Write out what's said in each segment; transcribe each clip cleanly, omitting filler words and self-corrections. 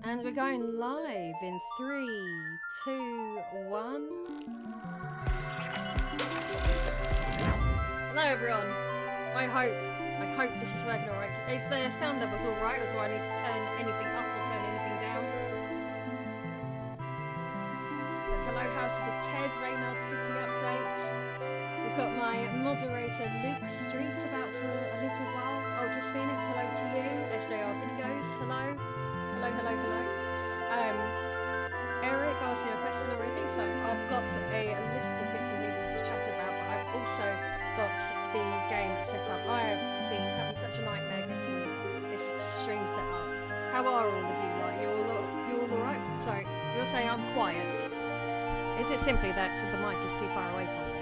And we're going live in 3, 2, 1. Hello everyone. I hope this is working alright. Is the sound levels alright, or do I need to turn anything up or turn anything down? So hello House of the Ted, Reynard City update. We've got my moderator Luke Street about for a little while. Ultras Phoenix, hello to you. SJR Videos, hello. Hello. Eric asked me a question already, so I've got a list of bits and pieces to chat about, but I've also got the game set up. I have been having such a nightmare getting this stream set up. How are all of you? Like, you all alright? So, you'll say I'm quiet. Is it simply that the mic is too far away from me?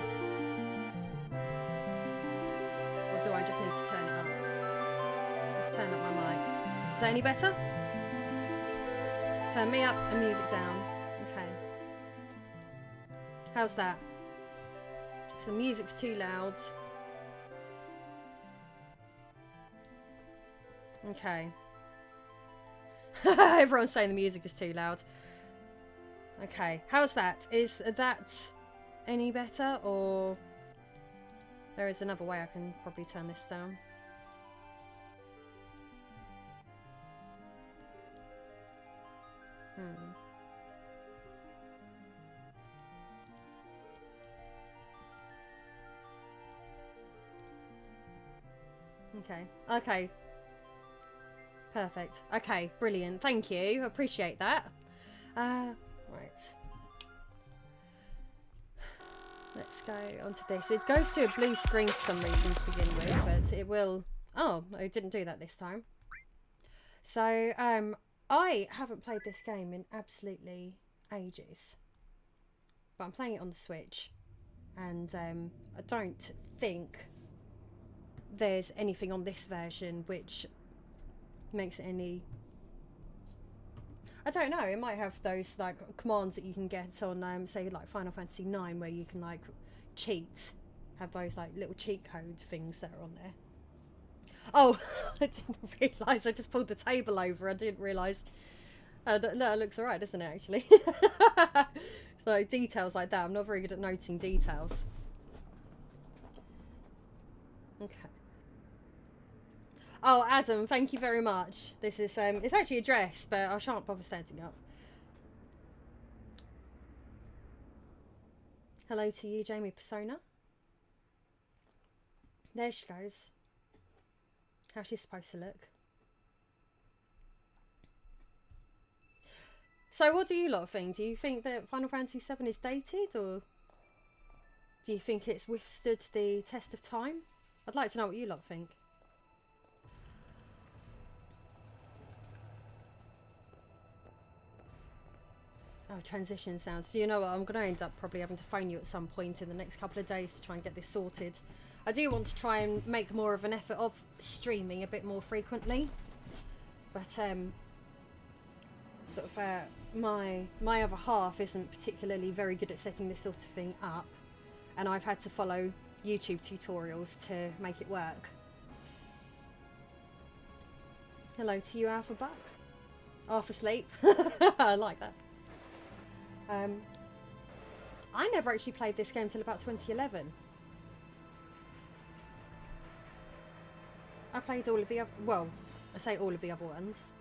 Or do I just need to turn it up? Let's turn up my mic. Is that any better? Turn me up and music down. Okay. How's that? So the music's too loud. Okay. Everyone's saying the music is too loud. Okay. How's that? Is that any better, or there is another way I can probably turn this down? Okay. Perfect. Okay, brilliant. Thank you. Appreciate that. Right. Let's go onto this. It goes to a blue screen for some reason to begin with, but it will... Oh, I didn't do that this time. So, I haven't played this game in absolutely ages. But I'm playing it on the Switch. And I don't think there's anything on this version which makes it any... I don't know, it might have those like commands that you can get on say like Final Fantasy IX, where you can like cheat, have those like little cheat code things that are on there. Oh, I didn't realise I just pulled the table over. I didn't realise. No, it looks alright, doesn't it, actually? So details like that, I'm not very good at noting details. Okay. Oh, Adam, thank you very much. This is, it's actually a dress, but I shan't bother standing up. Hello to you, Jamie Persona. There she goes. How's she supposed to look? So what do you lot think? Do you think that Final Fantasy VII is dated, or do you think it's withstood the test of time? I'd like to know what you lot think. Oh, transition sounds. So you know what? I'm going to end up probably having to phone you at some point in the next couple of days to try and get this sorted. I do want to try and make more of an effort of streaming a bit more frequently. But, sort of, my other half isn't particularly very good at setting this sort of thing up. And I've had to follow YouTube tutorials to make it work. Hello to you, Alpha Buck. Half asleep. I like that. I never actually played this game till about 2011. I played all of the other... Well, I say all of the other ones.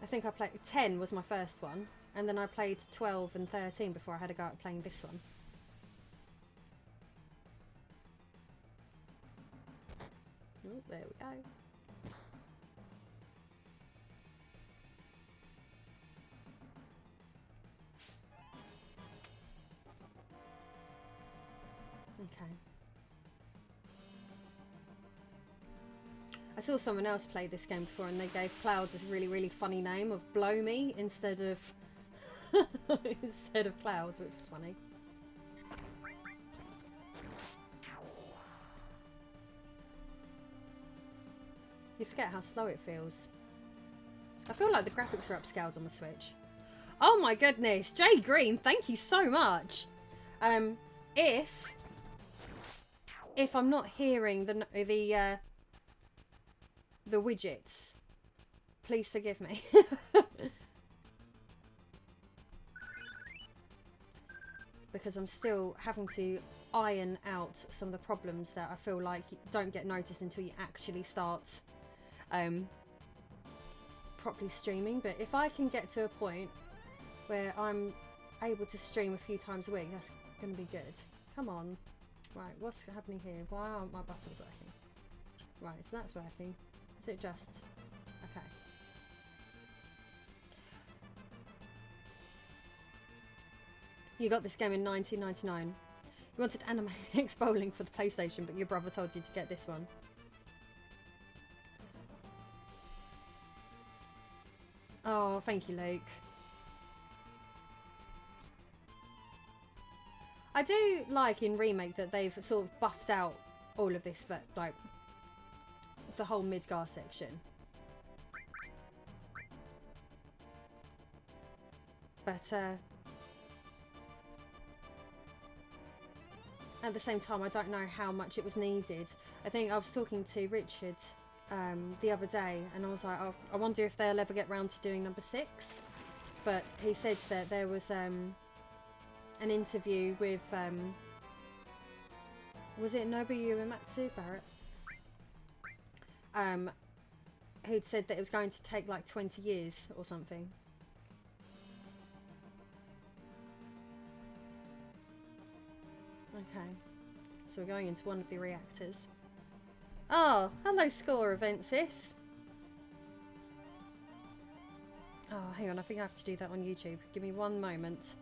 I think I played... 10 was my first one. And then I played 12 and 13 before I had to go out playing this one. Oh, there we go. Okay. I saw someone else play this game before, and they gave Cloud this really, really funny name of Blow Me instead of Cloud, which was funny. You forget how slow it feels. I feel like the graphics are upscaled on the Switch. Oh my goodness, Jay Green, thank you so much. If I'm not hearing the widgets, Please forgive me. Because I'm still having to iron out some of the problems that I feel like don't get noticed until you actually start properly streaming. But if I can get to a point where I'm able to stream a few times a week, that's going to be good. Come on. Right, what's happening here? Why aren't my buttons working? Right, so that's working. Is it just... Okay. You got this game in 1999. You wanted Animaniacs Bowling for the PlayStation, but your brother told you to get this one. Oh, thank you, Luke. I do like in Remake that they've sort of buffed out all of this, but like the whole Midgar section. But at the same time, I don't know how much it was needed. I think I was talking to Richard the other day, and I was like, oh, I wonder if they'll ever get round to doing number 6. But he said that there was an interview with was it Nobuyu Uematsu, Barrett? Who'd said that it was going to take like 20 years or something. Okay, so we're going into one of the reactors. Oh, hello Score Eventsis. Oh, hang on, I think I have to do that on YouTube. Give me one moment.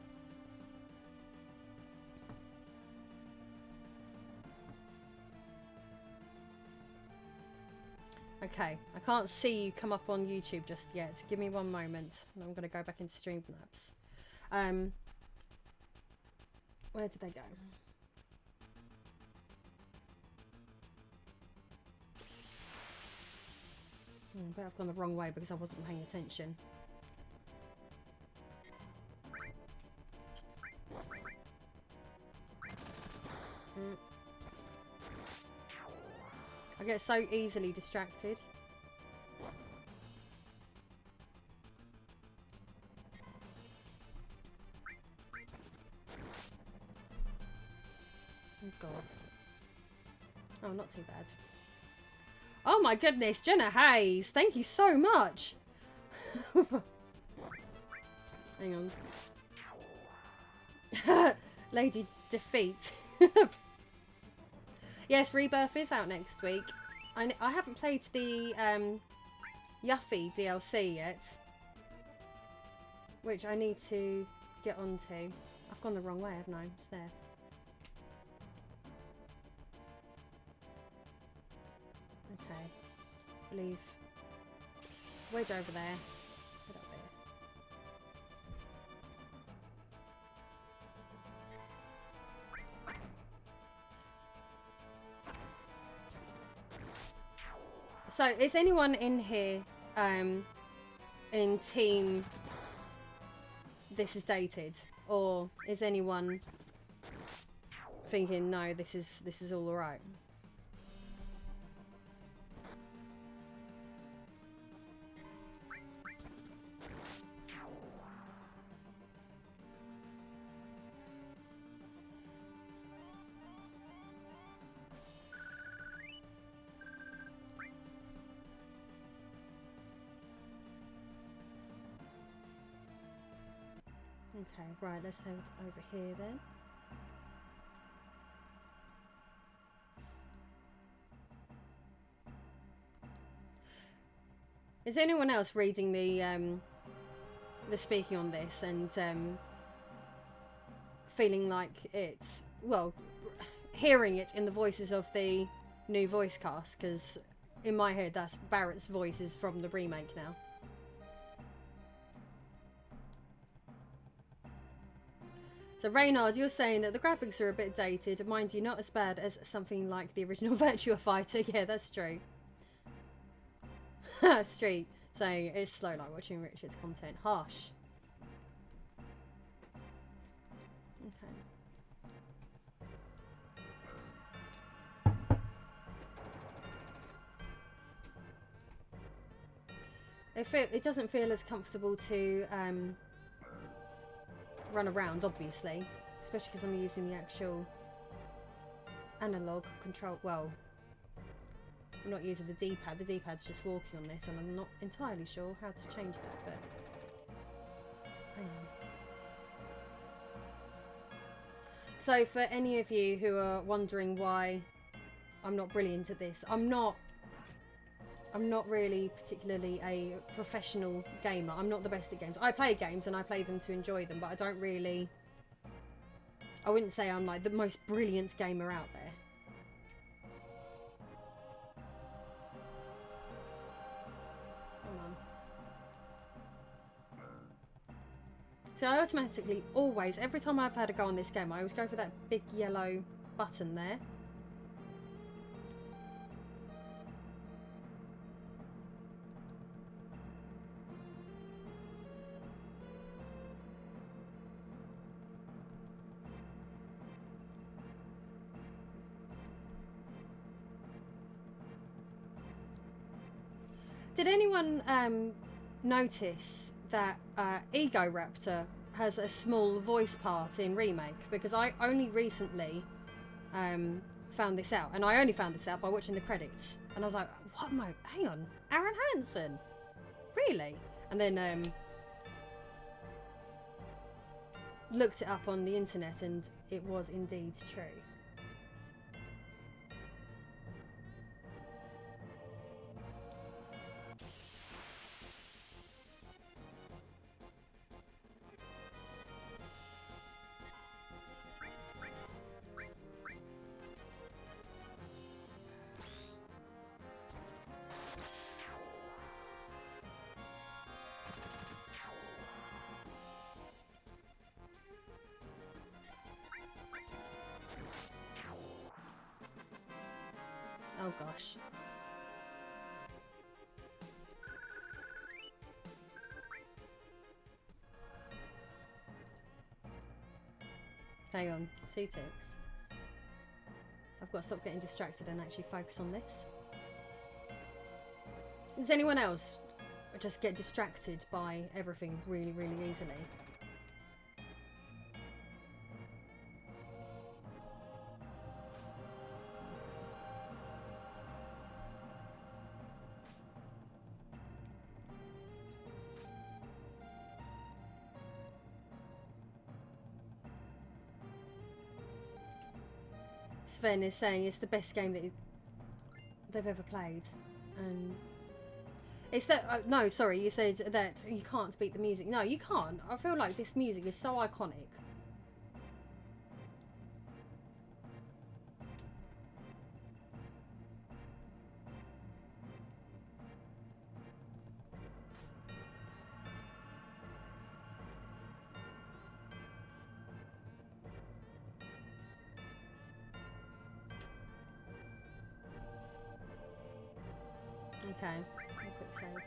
Okay, I can't see you come up on YouTube just yet. Give me one moment. I'm going to go back into Streamlabs. Where did they go? But I've gone the wrong way because I wasn't paying attention. I get so easily distracted. Oh God. Oh, not too bad. Oh my goodness, Jenna Hayes, thank you so much. Hang on. Lady Defeat. Yes, Rebirth is out next week. I haven't played the Yuffie DLC yet, which I need to get onto. I've gone the wrong way, haven't I? It's there. Okay. Leave Wedge over there. Put up there. So, is anyone in here in team this is dated, or is anyone thinking no, this is all right? Okay, right, let's head over here then. Is anyone else reading the speaking on this and feeling like it's, well, hearing it in the voices of the new voice cast? Because in my head, that's Barrett's voice is from the remake now. So Reynard, you're saying that the graphics are a bit dated. Mind you, not as bad as something like the original Virtua Fighter. Yeah, that's true. Street saying it's slow like watching Richard's content. Harsh. Okay. It doesn't feel as comfortable to run around, obviously, especially because I'm using the actual analog control. Well, I'm not using the D-pad. The D-pad's just walking on this, and I'm not entirely sure how to change that, but hang on. So for any of you who are wondering why I'm not brilliant at this, I'm not really particularly a professional gamer. I'm not the best at games. I play games and I play them to enjoy them, but I wouldn't say I'm like the most brilliant gamer out there. Hold on. So I automatically always, every time I've had a go on this game, I always go for that big yellow button there. Did anyone notice that Ego Raptor has a small voice part in Remake? Because I only recently found this out, and I only found this out by watching the credits, and I was like, what am I, hang on, Aaron Hansen? Really? And then looked it up on the internet, and it was indeed true. Oh gosh. Hang on, 2 ticks. I've got to stop getting distracted and actually focus on this. Does anyone else just get distracted by everything really, really easily? Sven is saying it's the best game that they've ever played, and it's that. No, sorry, you said that you can't beat the music. No, you can't. I feel like this music is so iconic. Okay, quick save.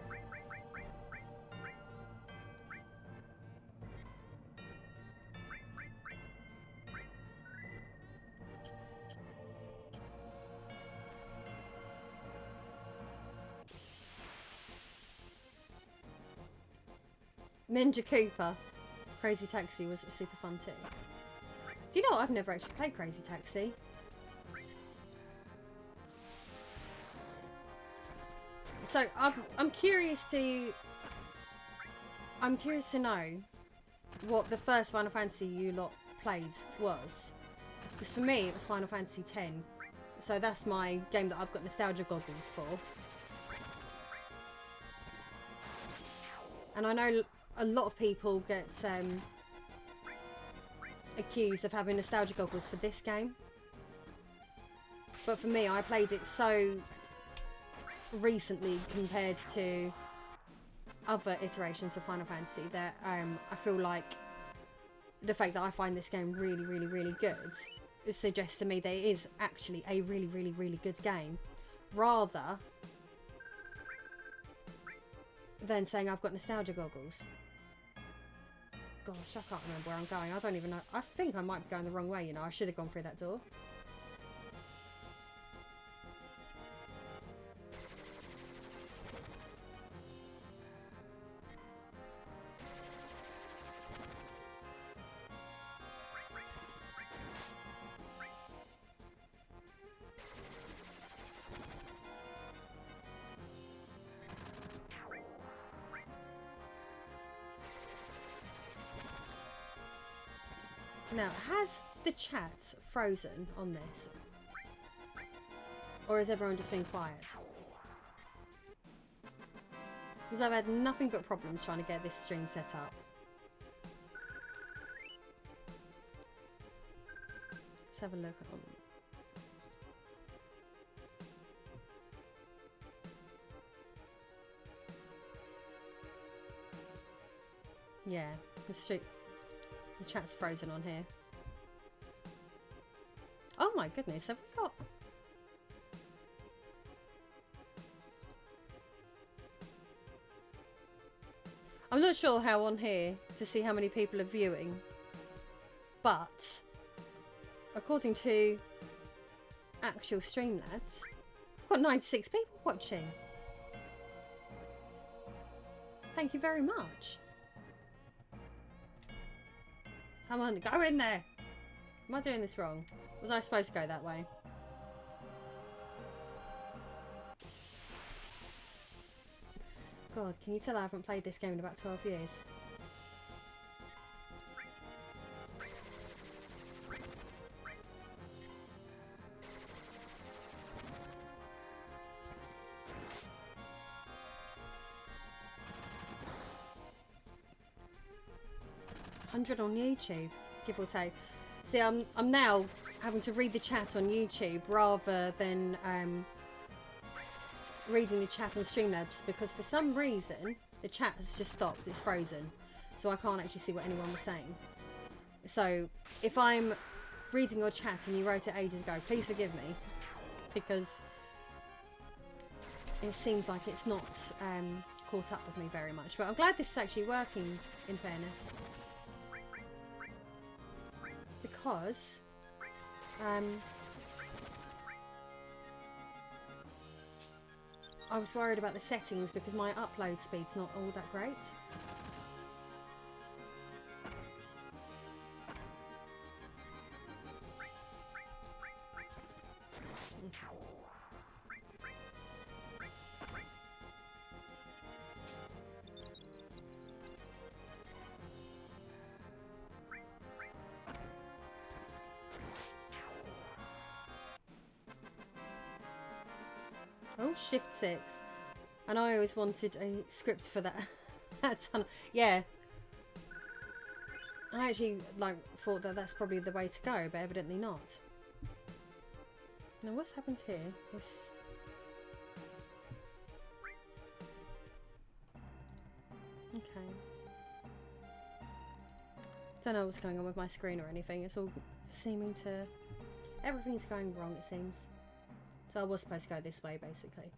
Ninja Cooper. Crazy Taxi was super fun too. Do you know what? I've never actually played Crazy Taxi. So I'm curious to know what the first Final Fantasy you lot played was, because for me it was Final Fantasy X. So that's my game that I've got nostalgia goggles for. And I know a lot of people get accused of having nostalgia goggles for this game, but for me, I played it so recently compared to other iterations of Final Fantasy that I feel like the fact that I find this game really, really, really good suggests to me that it is actually a really, really, really good game, rather than saying I've got nostalgia goggles. Gosh, I can't remember where I'm going. I don't even know. I think I might be going the wrong way, you know. I should have gone through that door. Now, has the chat frozen on this? Or has everyone just been quiet? Because I've had nothing but problems trying to get this stream set up. Let's have a look on. Yeah, the chat's frozen on here. Oh my goodness, have we got... I'm not sure how on here to see how many people are viewing, but according to actual Streamlabs, I've got 96 people watching. Thank you very much. Come on, go in there. Am I doing this wrong? Was I supposed to go that way? God, can you tell I haven't played this game in about 12 years? $100 on YouTube, give or take. See, I'm now having to read the chat on YouTube rather than reading the chat on Streamlabs, because for some reason the chat has just stopped, it's frozen, so I can't actually see what anyone was saying. So if I'm reading your chat and you wrote it ages ago, please forgive me, because it seems like it's not caught up with me very much, but I'm glad this is actually working, in fairness, because I was worried about the settings because my upload speed's not all that great. Oh, Shift 6. And I always wanted a script for that. Yeah. I actually thought that that's probably the way to go, but evidently not. Now what's happened here? This... Okay. Don't know what's going on with my screen or anything. It's all seeming to... Everything's going wrong, it seems. So I was supposed to go this way, basically.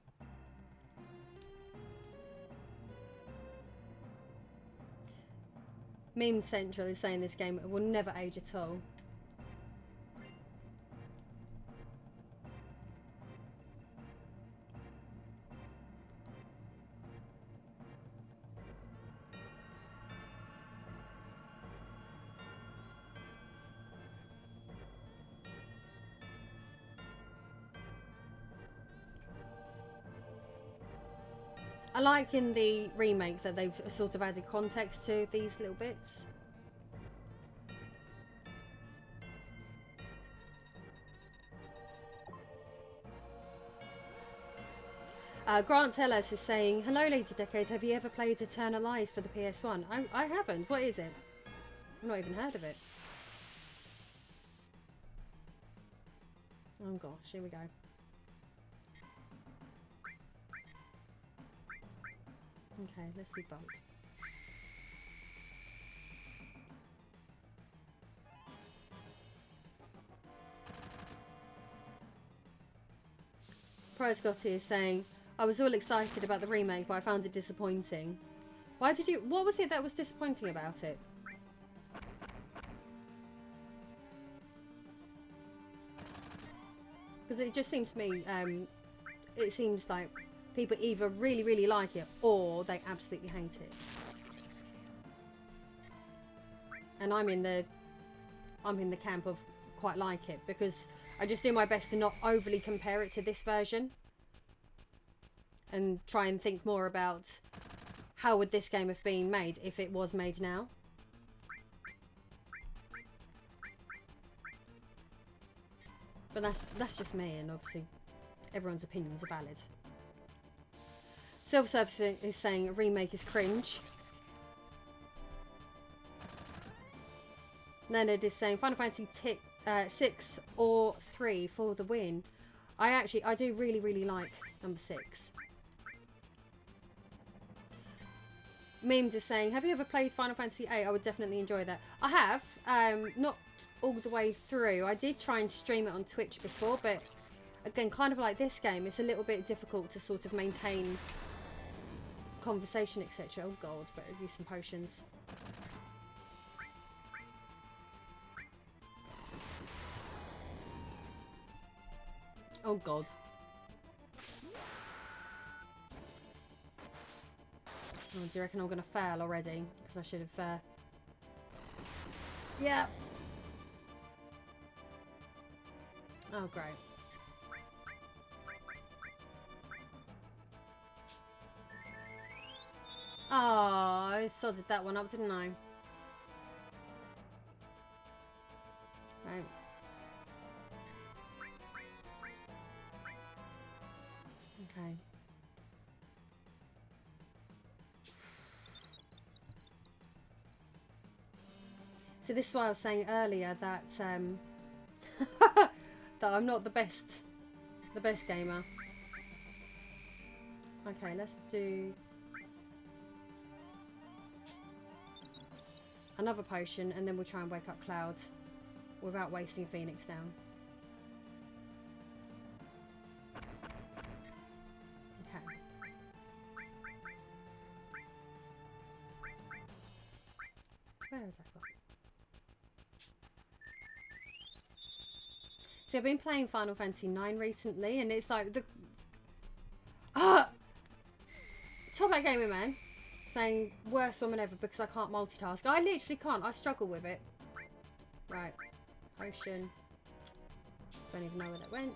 Meme Central is saying this game will never age at all. I like in the remake that they've sort of added context to these little bits. Grant Ellis is saying, hello Lady Decade, have you ever played Eternal Eyes for the PS1? I haven't. What is it? I've not even heard of it. Oh gosh, here we go. Okay, let's see Bolt. Prior Scotty is saying, I was all excited about the remake, but I found it disappointing. Why did you... What was it that was disappointing about it? Because it just seems to me, it seems like people either really, really like it or they absolutely hate it. And I'm in the camp of quite like it, because I just do my best to not overly compare it to this version and try and think more about how would this game have been made if it was made now. But that's just me, and obviously everyone's opinions are valid. Silver Surface is saying Remake is cringe. Leonard is saying Final Fantasy 6 or 3 for the win. I do really like number 6. Memed is saying, have you ever played Final Fantasy 8? I would definitely enjoy that. I have, not all the way through. I did try and stream it on Twitch before, but again, kind of like this game, it's a little bit difficult to sort of maintain conversation, etc. Oh god, better use some potions. Oh god. Oh, do you reckon I'm going to fail already? Because I should have... Yeah. Oh, great. Oh, I sodded that one up, didn't I? Right. Okay. So this is why I was saying earlier that that I'm not the best gamer. Okay, let's do another potion, and then we'll try and wake up Cloud without wasting Phoenix down. Okay. Where is that gone? See, I've been playing Final Fantasy 9 recently, and it's like the Top Hat Gaming Man saying worst woman ever because I can't multitask. I literally can't. I struggle with it. Right, potion. Don't even know where that went.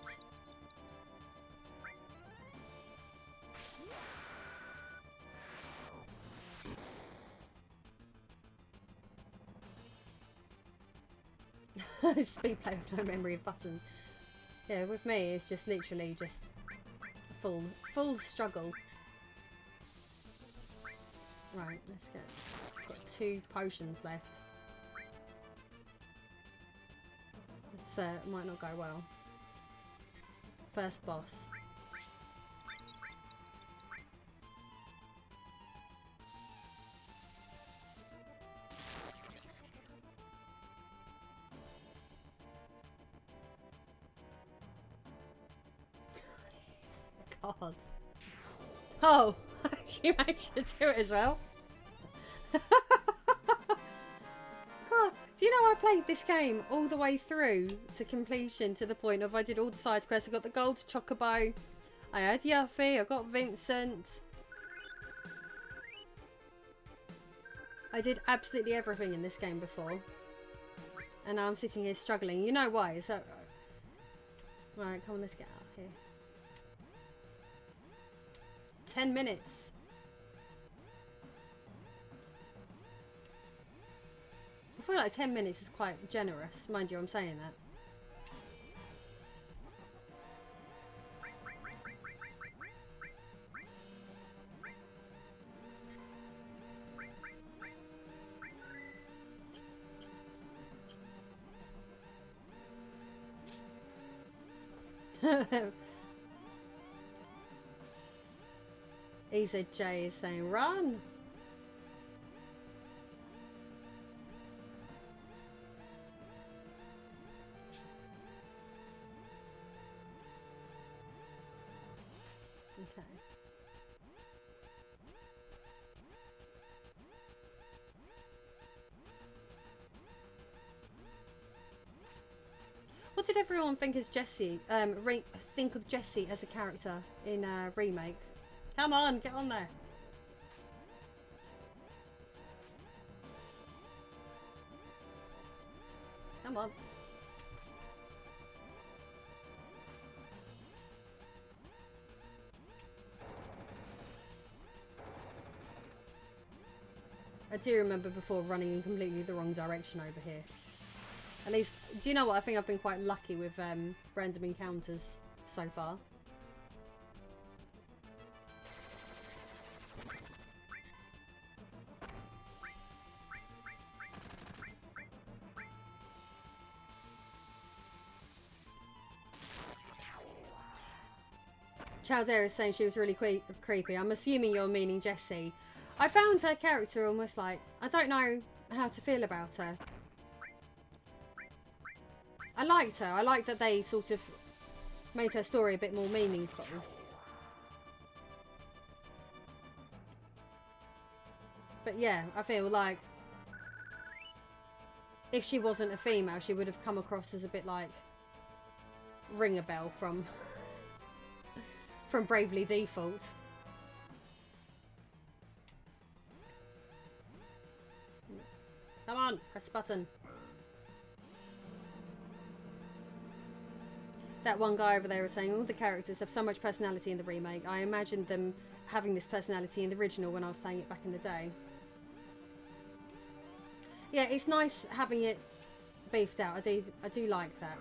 Speed play with no memory of buttons. Yeah, with me it's just literally just a full struggle. Right, let's go. Got 2 potions left. This might not go well. First boss. God. Oh, she managed to do it as well. God, do you know I played this game all the way through to completion to the point of I did all the side quests. I got the gold chocobo, I had Yuffie, I got Vincent. I did absolutely everything in this game before. And now I'm sitting here struggling. You know why? So, right, come on, let's get out of here. 10 minutes. I feel like 10 minutes is quite generous. Mind you, I'm saying that. EZJ is saying run. Okay. What did everyone think as Jessie? Think of Jessie as a character in Remake? Come on, get on there. Come on. I do remember before running in completely the wrong direction over here. At least, do you know what? I think I've been quite lucky with random encounters so far. Chowdare is saying she was really creepy. I'm assuming you're meaning Jessie. I found her character almost like... I don't know how to feel about her. I liked her. I liked that they sort of made her story a bit more meaningful. But yeah, I feel like if she wasn't a female, she would have come across as a bit like Ring a Bell from Bravely Default. Come on, press the button. That one guy over there was saying all the characters have so much personality in the remake. I imagined them having this personality in the original when I was playing it back in the day. Yeah, it's nice having it beefed out. I do like that.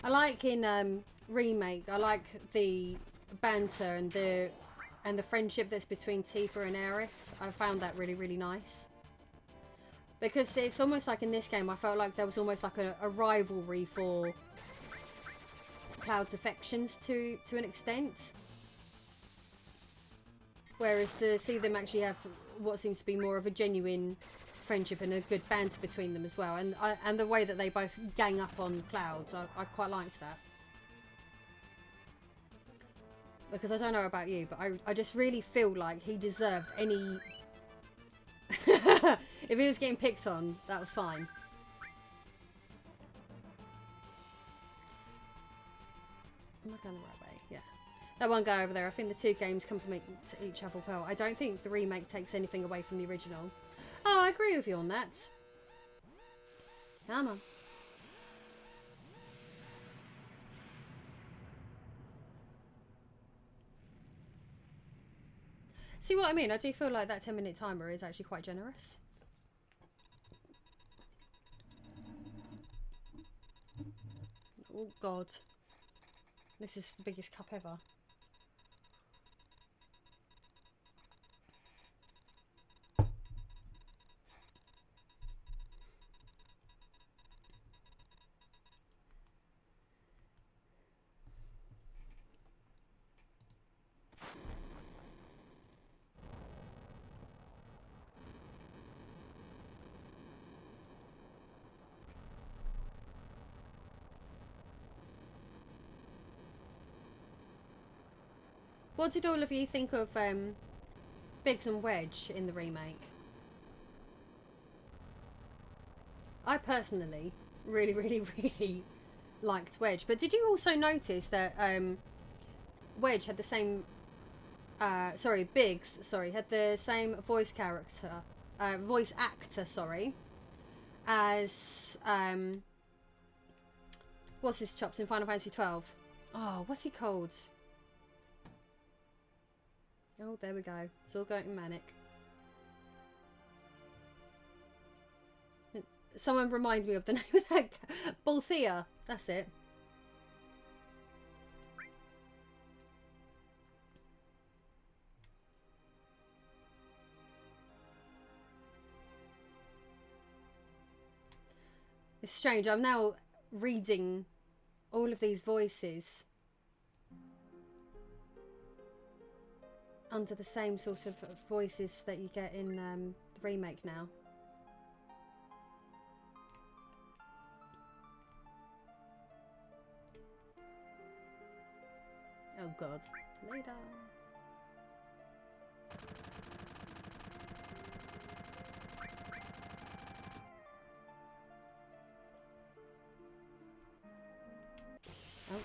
I like in Remake, I like the banter and the friendship that's between Tifa and Aerith. I found that really, really nice. Because it's almost like in this game, I felt like there was almost like a rivalry for Cloud's affections to an extent. Whereas to see them actually have what seems to be more of a genuine friendship and a good banter between them as well, and the way that they both gang up on Cloud, I quite liked that. Because I don't know about you, but I just really feel like he deserved any... If he was getting picked on, that was fine. Am I going the right way? Yeah. That one guy over there, I think the two games complement each other well. I don't think the remake takes anything away from the original. Oh, I agree with you on that. Come on. See what I mean? I do feel like that 10-minute timer is actually quite generous. Oh god. This is the biggest cup ever. What did all of you think of Biggs and Wedge in the remake? I personally really, really, really liked Wedge. But did you also notice that Wedge had the same... Biggs, had the same voice actor, as... what's his chops in Final Fantasy 12? Oh, what's he called? Oh, there we go. It's all going manic. Someone reminds me of the name of that guy. Balthea. That's it. It's strange. I'm now reading all of these voices under the same sort of voices that you get in the remake now. Oh god. Later. Oh.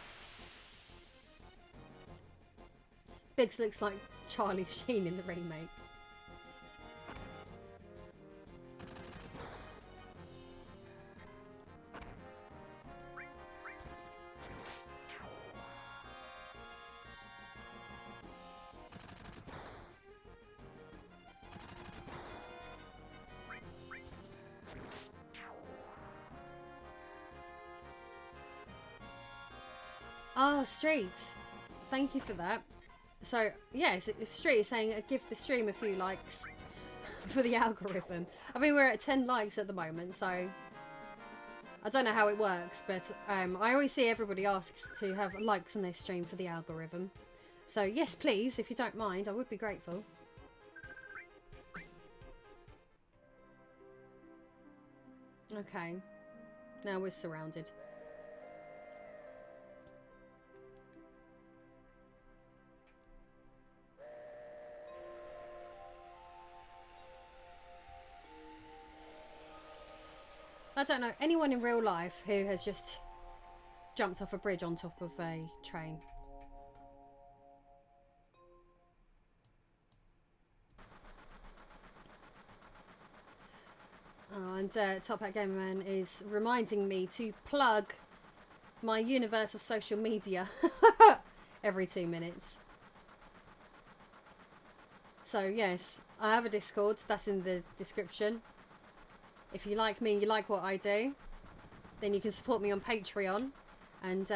Biggs looks like Charlie Sheen in the remake. Oh, Street. Thank you for that. So, yes, Street is saying give the stream a few likes for the algorithm. I mean, we're at 10 likes at the moment, so I don't know how it works, but I always see everybody asks to have likes on their stream for the algorithm. So, yes, please, if you don't mind, I would be grateful. Okay. Now we're surrounded. I don't know anyone in real life who has just jumped off a bridge on top of a train. Oh, and Top Hat Gamer Man is reminding me to plug my universe of social media every 2 minutes. So yes, I have a Discord, that's in the description. If you like me and you like what I do, then you can support me on Patreon. And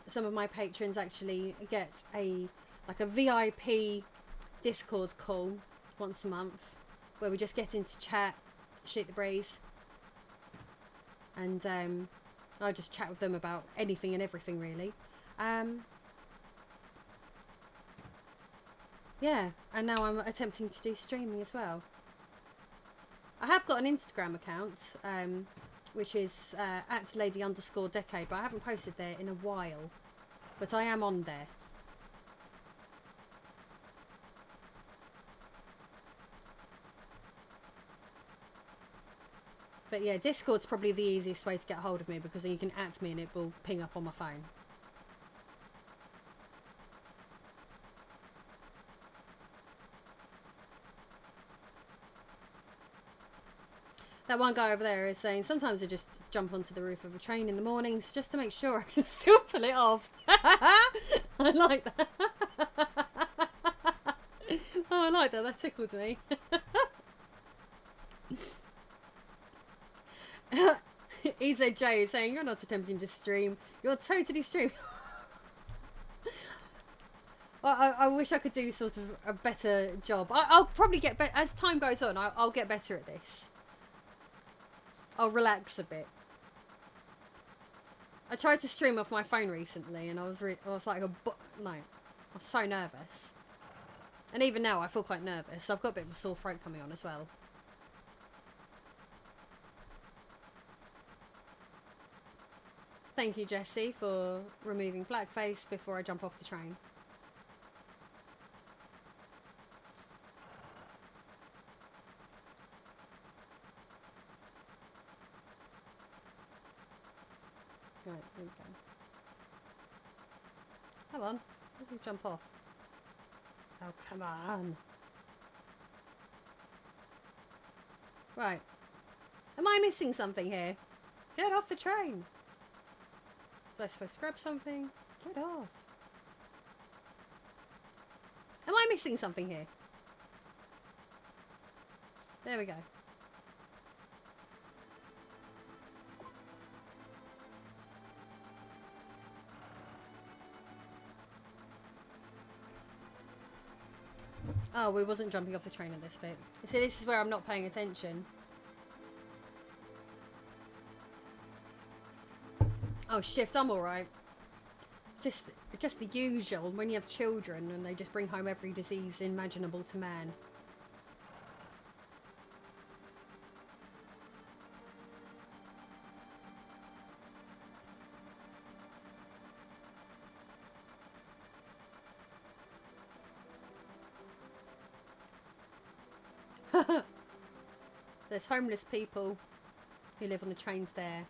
some of my patrons actually get a VIP Discord call once a month where we just get into chat, shoot the breeze, and I just chat with them about anything and everything really. Yeah, and now I'm attempting to do streaming as well. I have got an Instagram account, which is at lady_decade, but I haven't posted there in a while. But I am on there. But yeah, Discord's probably the easiest way to get hold of me because then you can @me and it will ping up on my phone. That one guy over there is saying sometimes I just jump onto the roof of a train in the mornings just to make sure I can still pull it off. I like that. Oh, I like that. That tickled me. EZJ is saying you're not attempting to stream. You're totally streaming. I wish I could do sort of a better job. I'll probably get better as time goes on. I'll get better at this. I'll relax a bit. I tried to stream off my phone recently, and I was like I was so nervous. And even now, I feel quite nervous. I've got a bit of a sore throat coming on as well. Thank you, Jessie, for removing blackface before I jump off the train. Right, there we go. Come on, let's just jump off. Oh, come on. Right. Am I missing something here? Get off the train. Was I supposed to grab something? Get off. Am I missing something here? There we go. Oh, we wasn't jumping off the train at this bit. You see, this is where I'm not paying attention. Oh, shift, I'm alright. It's just the usual when you have children and they just bring home every disease imaginable to man. There's homeless people who live on the trains there.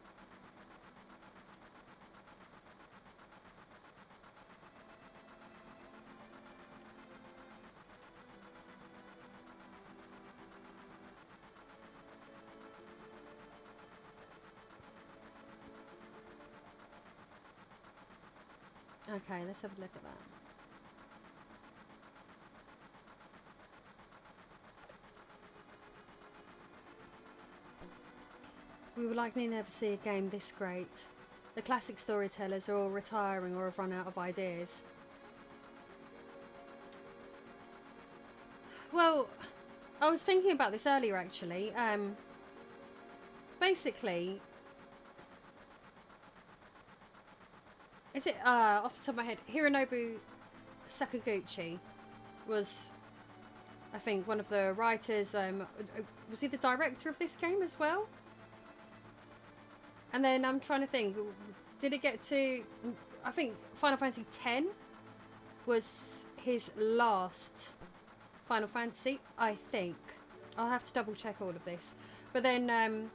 Okay, let's have a look at that. We would likely never see a game this great. The classic storytellers are all retiring or have run out of ideas. Well, I was thinking about this earlier actually. Basically, is it off the top of my head, Hironobu Sakaguchi was, I think, one of the writers. Was he the director of this game as well? And then I'm trying to think, did it get to, I think Final Fantasy X was his last Final Fantasy, I think. I'll have to double check all of this. But then,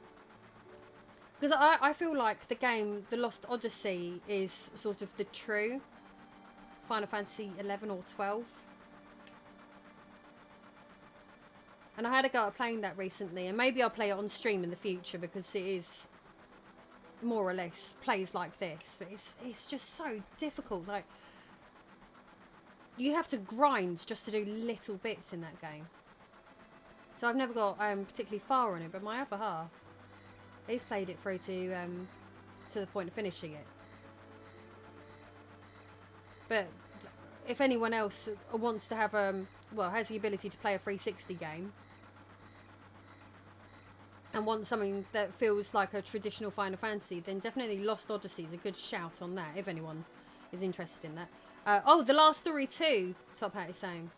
because I feel like the game, The Lost Odyssey, is sort of the true Final Fantasy 11 or 12. And I had a go at playing that recently, and maybe I'll play it on stream in the future because it is more or less plays like this, but it's just so difficult. Like, you have to grind just to do little bits in that game. So I've never got particularly far on it, but my other half, he's played it through to the point of finishing it. But if anyone else wants to have well, has the ability to play a 360 game and wants something that feels like a traditional Final Fantasy, then definitely Lost Odyssey is a good shout on that, if anyone is interested in that. Oh, The Last Story 2, Top Hat is saying.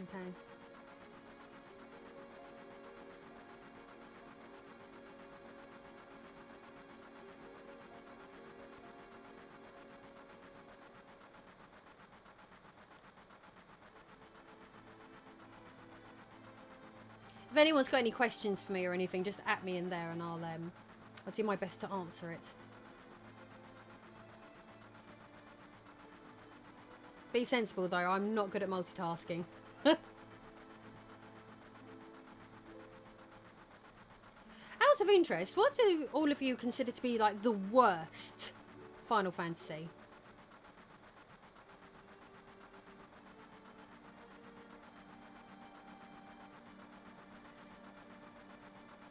Okay. If anyone's got any questions for me or anything, just at me in there and I'll do my best to answer it. Be sensible though, I'm not good at multitasking. Out of interest, what do all of you consider to be like the worst Final Fantasy?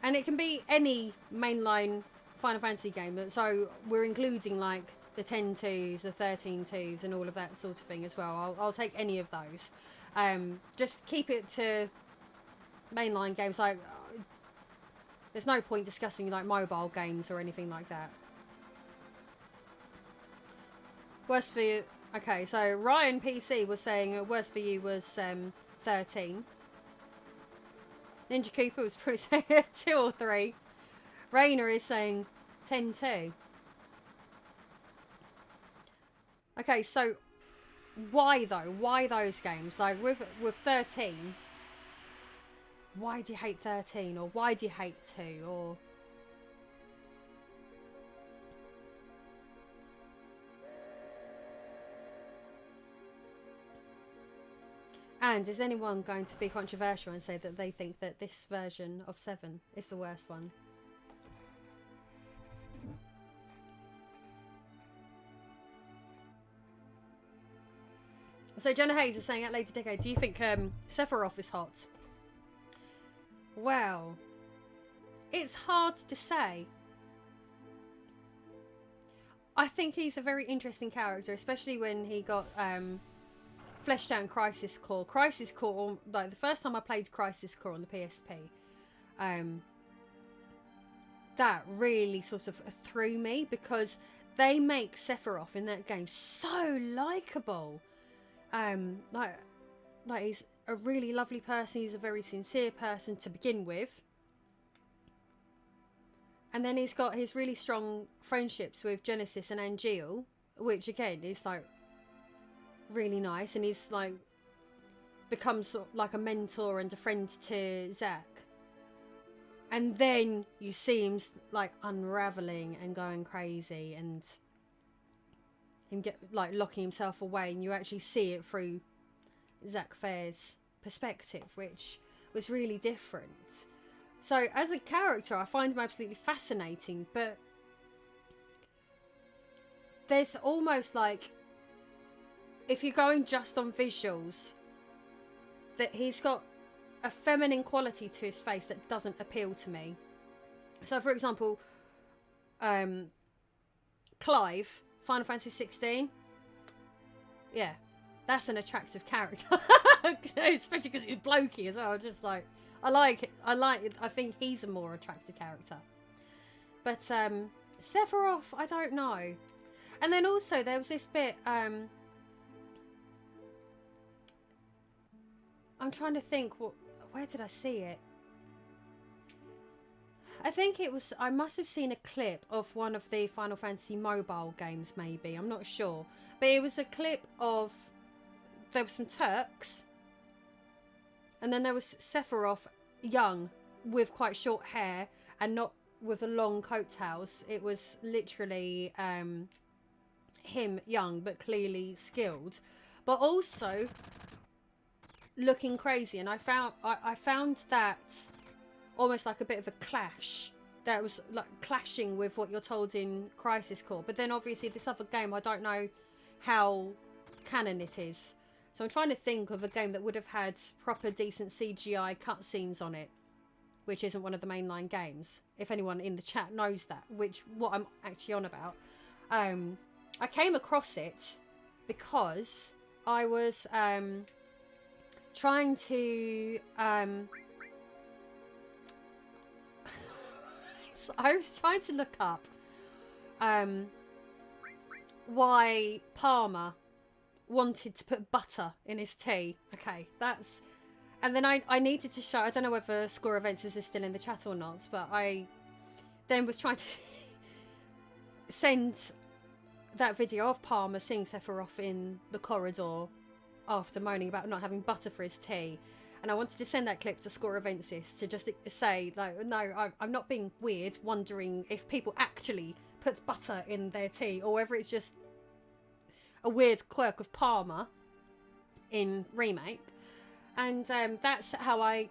And it can be any mainline Final Fantasy game. So we're including like the 10-2s, the 13-2s and all of that sort of thing as well. I'll take any of those. Just keep it to mainline games. Like, there's no point discussing like mobile games or anything like that. Worst for you. Okay, so Ryan PC was saying worst for you was 13. Ninja Cooper was probably saying 2 or 3. Rainer is saying 10-2. Okay, so why though? Why those games? Like with 13, why do you hate 13? Or why do you hate 2? Or and is anyone going to be controversial and say that they think that this version of 7 is the worst one? So Jenna Hayes is saying at Later Decade, do you think Sephiroth is hot? Well, it's hard to say. I think he's a very interesting character, especially when he got fleshed out in Crisis Core. Crisis Core, like the first time I played Crisis Core on the PSP, that really sort of threw me because they make Sephiroth in that game so likeable. Like he's a really lovely person. He's a very sincere person to begin with. And then he's got his really strong friendships with Genesis and Angeal, which again is like really nice. And he's like becomes sort of like a mentor and a friend to Zack. And then you see him like unraveling and going crazy and him get like locking himself away, and you actually see it through Zack Fair's perspective, which was really different. So as a character, I find him absolutely fascinating, but there's almost like, if you're going just on visuals, that he's got a feminine quality to his face that doesn't appeal to me. So for example, Clive, Final Fantasy 16. Yeah, that's an attractive character. Especially because he's blokey as well. Just like, I like it. I think he's a more attractive character. But Sephiroth, I don't know. And then also there was this bit, I'm trying to think, where did I see it? I think it was, I must have seen a clip of one of the Final Fantasy mobile games maybe, I'm not sure. But it was a clip of, there were some Turks, and then there was Sephiroth young with quite short hair and not with the long coattails. It was literally him young but clearly skilled, but also looking crazy. And I found that almost like a bit of a clash that was like clashing with what you're told in Crisis Core. But then obviously this other game, I don't know how canon it is, so I'm trying to think of a game that would have had proper decent CGI cutscenes on it, which isn't one of the mainline games. If anyone in the chat knows that, what I'm actually on about. I came across it because I was trying to so I was trying to look up why Palmer wanted to put butter in his tea. Okay, that's... And then I needed to show... I don't know whether Score Events is still in the chat or not, but I then was trying to send that video of Palmer seeing Sephiroth in the corridor after moaning about not having butter for his tea. And I wanted to send that clip to Score Evensis to just say, like, no, I'm not being weird, wondering if people actually put butter in their tea, or whether it's just a weird quirk of Palmer in Remake. And that's how I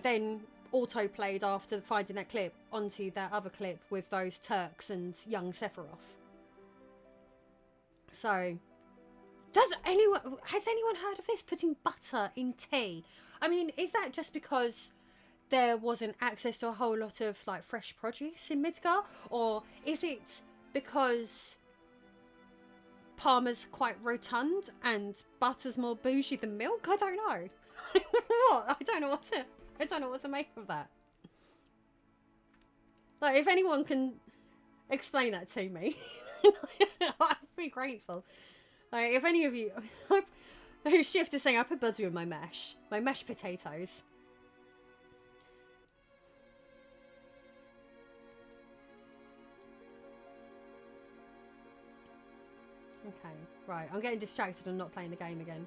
then auto-played after finding that clip onto that other clip with those Turks and young Sephiroth. So, has anyone heard of this, putting butter in tea? I mean, is that just because there wasn't access to a whole lot of like fresh produce in Midgar? Or is it because Palmer's quite rotund and butter's more bougie than milk? I don't know. What? I don't know what to make of that. Like, if anyone can explain that to me, I'd be grateful. Like, if any of you... Shift is saying, I put butter in my mashed potatoes. Okay, right. I'm getting distracted and not playing the game again.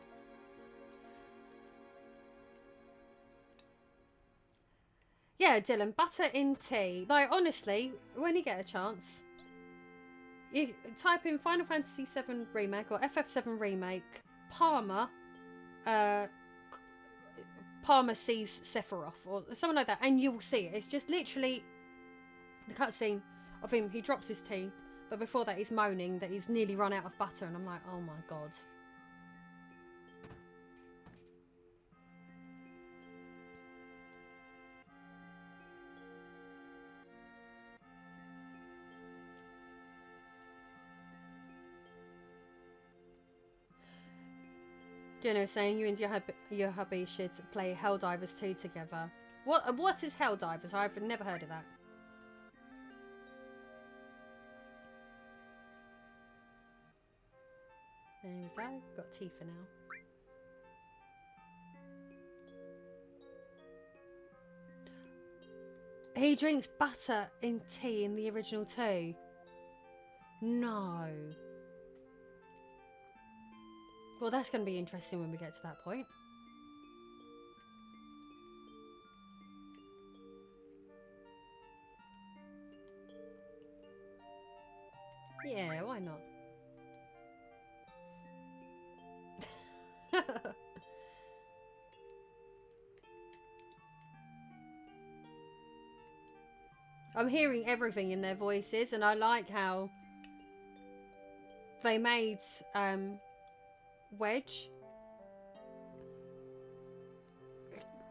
Yeah, Dylan, butter in tea. Like, honestly, when you get a chance, you type in Final Fantasy VII Remake or FF7 Remake, Palmer sees Sephiroth or something like that, and you will see it. It's just literally the cutscene of him. He drops his tea, but before that he's moaning that he's nearly run out of butter, and I'm like, oh my god. Jenna is saying you and your hubby should play Helldivers 2 together. What is Helldivers? I've never heard of that. There we go. Got tea for now. He drinks butter in tea in the original too. No. Well, that's going to be interesting when we get to that point. Yeah, why not? I'm hearing everything in their voices, and I like how they made Wedge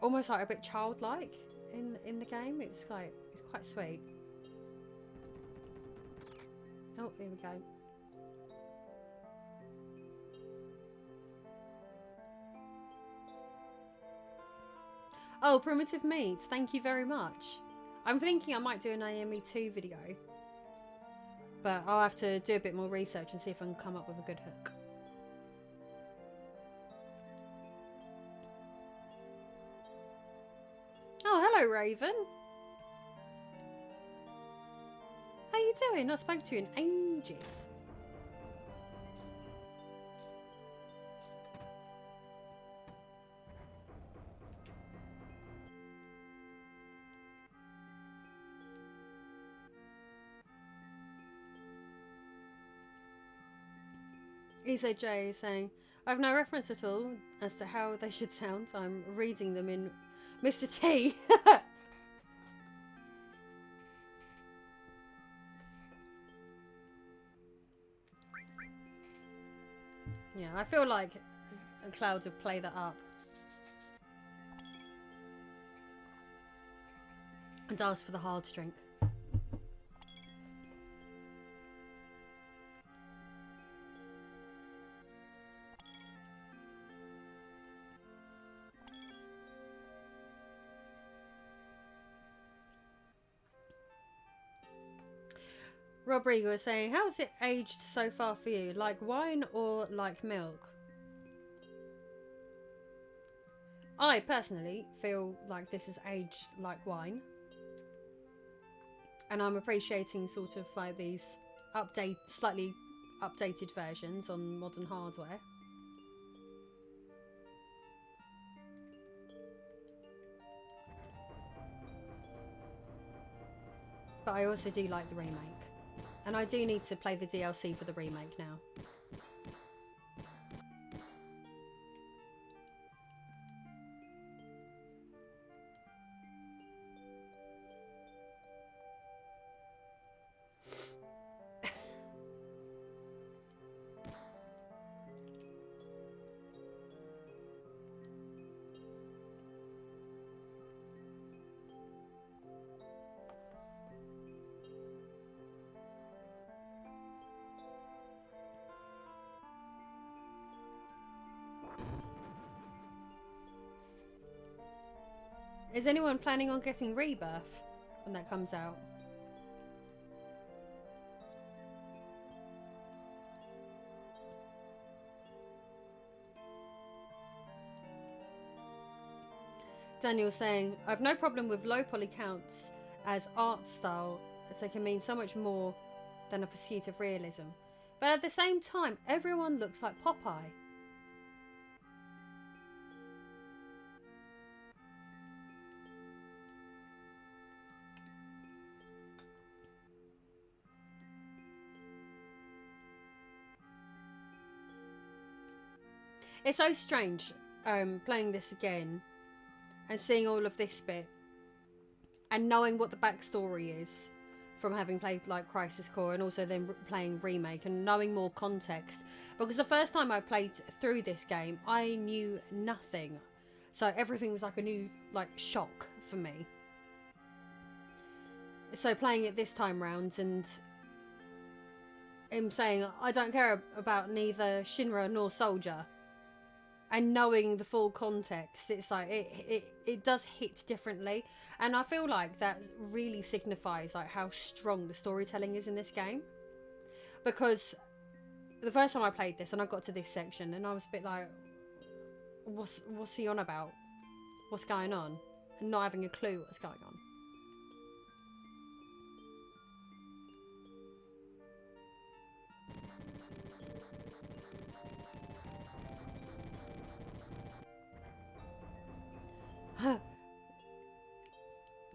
almost like a bit childlike in the game. It's quite sweet. Oh, here we go. Oh, Primitive Meat, thank you very much. I'm thinking I might do an AME2 video. But I'll have to do a bit more research and see if I can come up with a good hook. Oh, hello, Raven. How you doing? Not spoken to you in ages. EZJ is saying, I have no reference at all as to how they should sound. I'm reading them in Mr. T. Yeah, I feel like Cloud would play that up. And ask for the hard drink. Rob Rieger was saying, how has it aged so far for you? Like wine or like milk? I personally feel like this has aged like wine. And I'm appreciating sort of like these slightly updated versions on modern hardware. But I also do like the remake. And I do need to play the DLC for the remake now. Is anyone planning on getting Rebirth when that comes out? Daniel saying, I've no problem with low poly counts as art style, as they can mean so much more than a pursuit of realism. But at the same time, everyone looks like Popeye. It's so strange playing this again and seeing all of this bit and knowing what the backstory is from having played like Crisis Core and also then playing Remake and knowing more context, because the first time I played through this game I knew nothing, so everything was like a new shock for me. So playing it this time round and him saying I don't care about neither Shinra nor Soldier, and knowing the full context, it's like it does hit differently, and I feel like that really signifies like how strong the storytelling is in this game. Because the first time I played this and I got to this section and I was a bit like, what's he on about? What's going on? And not having a clue what's going on.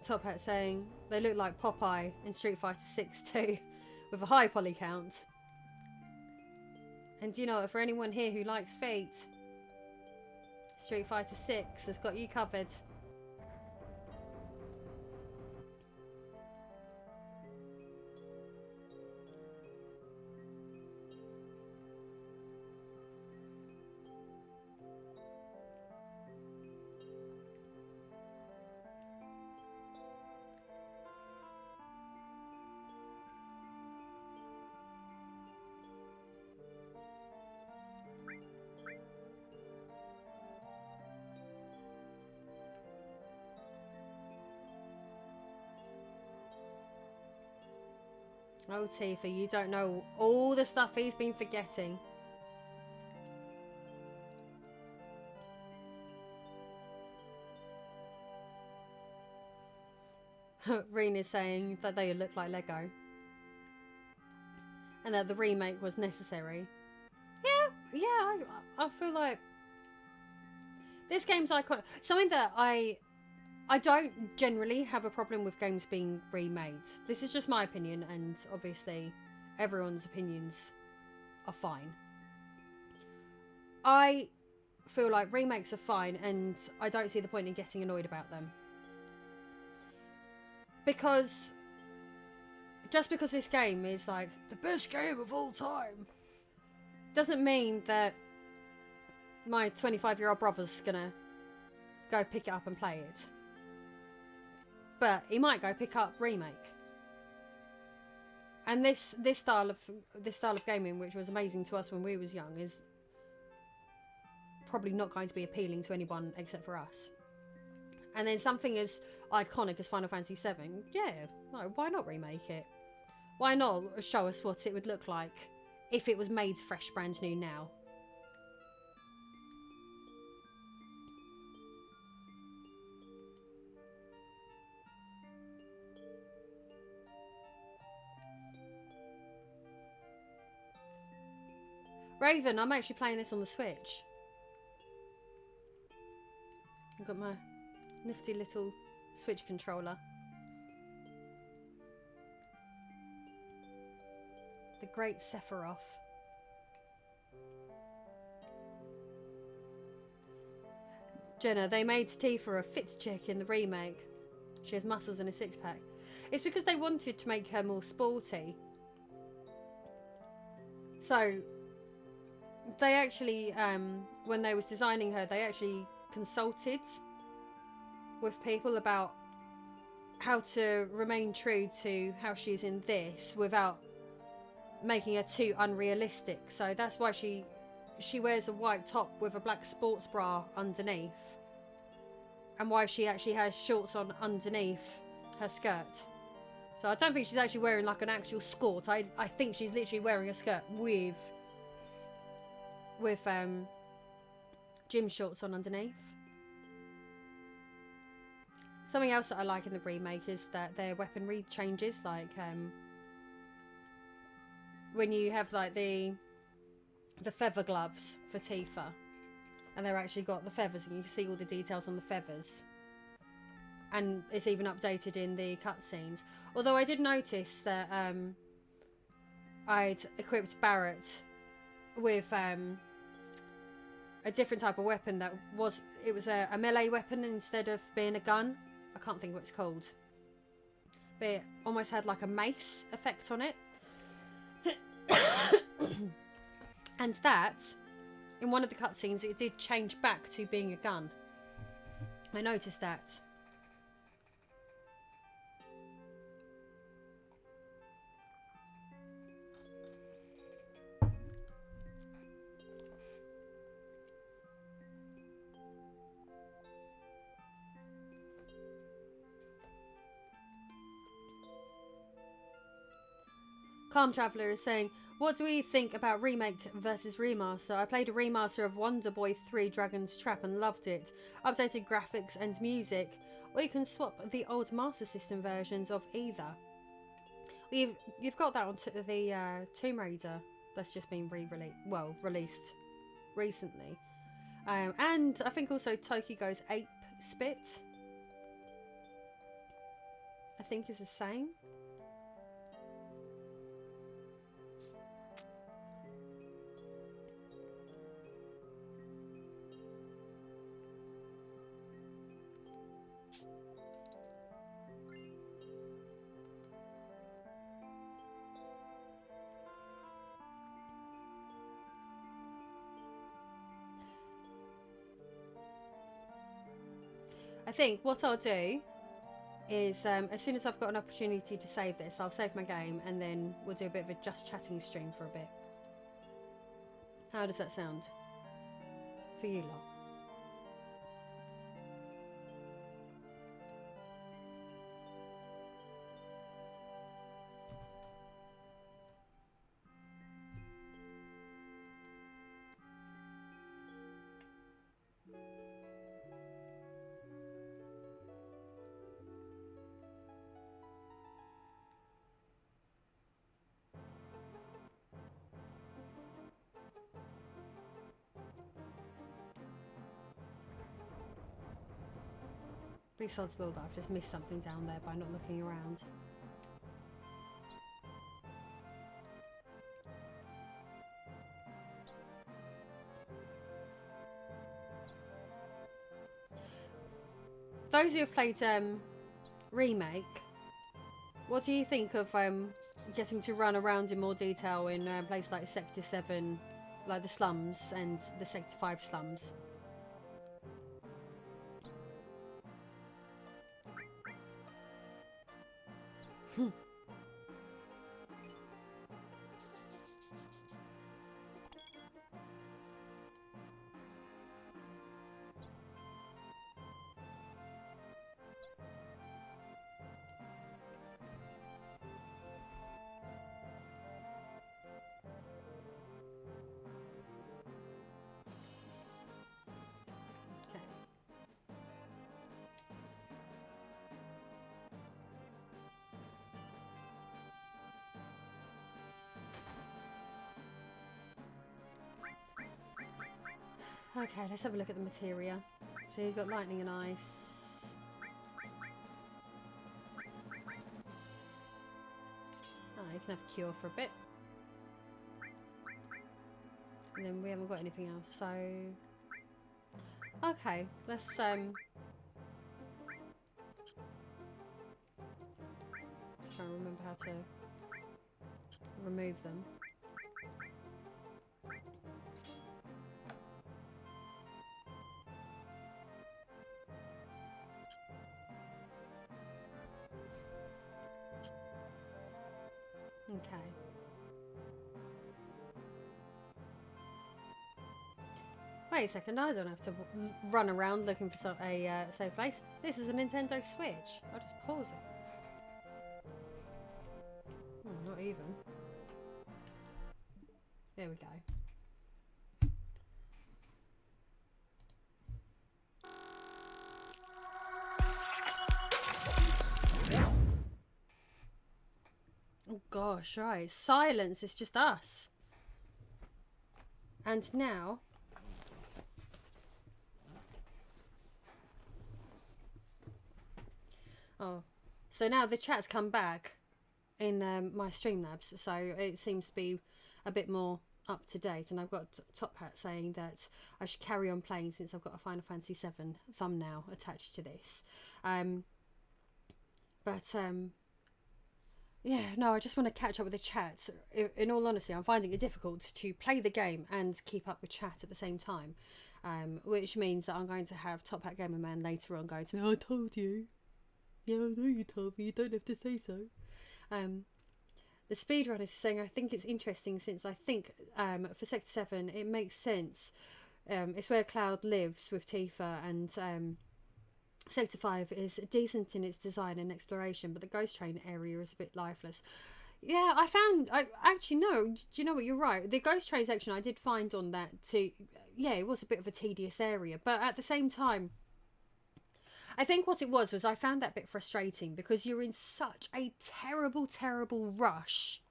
Top Hat saying they look like Popeye in Street Fighter 6 too, with a high poly count. And you know, for anyone here who likes Fate, Street Fighter 6 has got you covered. Oh, Tifa, you don't know all the stuff he's been forgetting. Rena's saying that they look like Lego. And that the remake was necessary. Yeah, I feel like this game's iconic. Something that I don't generally have a problem with games being remade. This is just my opinion, and obviously everyone's opinions are fine. I feel like remakes are fine, and I don't see the point in getting annoyed about them. Because just because this game is like the best game of all time doesn't mean that my 25-year-old brother's gonna go pick it up and play it. But he might go pick up Remake. And this style of gaming, which was amazing to us when we was young, is probably not going to be appealing to anyone except for us. And then something as iconic as Final Fantasy VII, yeah, no, why not remake it? Why not show us what it would look like if it was made fresh, brand new now? Raven, I'm actually playing this on the Switch. I've got my nifty little Switch controller. The Great Sephiroth. Jenna, they made Tifa a fit chick in the remake. She has muscles and a six-pack. It's because they wanted to make her more sporty. So, they actually, when they was designing her, they actually consulted with people about how to remain true to how she is in this without making her too unrealistic. So that's why she wears a white top with a black sports bra underneath, and why she actually has shorts on underneath her skirt. So I don't think she's actually wearing like an actual skirt. I think she's literally wearing a skirt with gym shorts on underneath. Something else that I like in the remake is that their weaponry changes, like when you have like the feather gloves for Tifa, and they're actually got the feathers, and you can see all the details on the feathers, and it's even updated in the cutscenes. Although I did notice that I'd equipped Barrett with a different type of weapon that was a melee weapon instead of being a gun. I can't think what it's called, but it almost had like a mace effect on it. And that, in one of the cutscenes, it did change back to being a gun. I noticed that. Calm Traveller is saying, what do we think about remake versus remaster? I played a remaster of Wonder Boy 3 Dragon's Trap and loved it. Updated graphics and music. Or you can swap the old Master System versions of either. You've got that on the Tomb Raider that's just been released recently. And I think also Tokigo's Ape Spit, I think, is the same. I think what I'll do is, as soon as I've got an opportunity to save this, I'll save my game, and then we'll do a bit of a just chatting stream for a bit. How does that sound for you lot? Be sod's law that I've just missed something down there by not looking around. Those who have played Remake, what do you think of getting to run around in more detail in places like Sector 7, like the slums, and the Sector 5 slums? Okay, let's have a look at the materia. So you've got lightning and ice. Oh, you can have a cure for a bit. And then we haven't got anything else, so... Okay, let's try and remember how to remove them. Okay. Wait a second, I don't have to run around looking for a safe place. This is a Nintendo Switch. I'll just pause it. Oh, not even. There we go. Oh gosh, right. Silence, it's just us. And now... Oh, so now the chat's come back in my Streamlabs, so it seems to be a bit more up to date. And I've got Top Hat saying that I should carry on playing since I've got a Final Fantasy VII thumbnail attached to this. Yeah, no, I just want to catch up with the chat. In all honesty, I'm finding it difficult to play the game and keep up with chat at the same time, which means that I'm going to have Top Hat Gamer Man later on going to me, I told you. Yeah, I know you told me, you don't have to say so. The speedrunner is saying, I think it's interesting since I think for Sector 7 it makes sense. It's where Cloud lives with Tifa, and Sector 5 is decent in its design and exploration, but the Ghost Train area is a bit lifeless. Yeah, I actually, no, do you know what, you're right. The Ghost Train section I did find on that too, yeah, it was a bit of a tedious area, but at the same time, I think what it was I found that bit frustrating because you're in such a terrible, terrible rush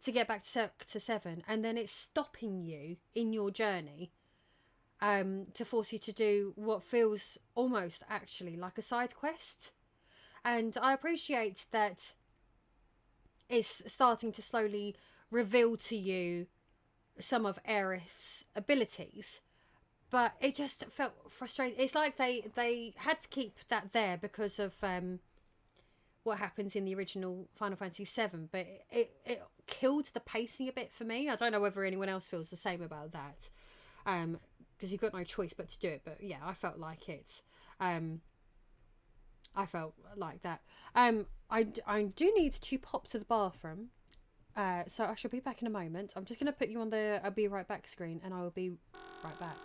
to get back to Sector 7, and then it's stopping you in your journey to force you to do what feels almost actually like a side quest. And I appreciate that it's starting to slowly reveal to you some of Aerith's abilities, but it just felt frustrating. It's like they had to keep that there because of what happens in the original Final Fantasy VII, but it killed the pacing a bit for me. I don't know whether anyone else feels the same about that, because you've got no choice but to do it. But yeah, I felt like it. I felt like that. I do need to pop to the bathroom, so I shall be back in a moment. I'm just going to put you on the I'll be right back screen, and I will be right back.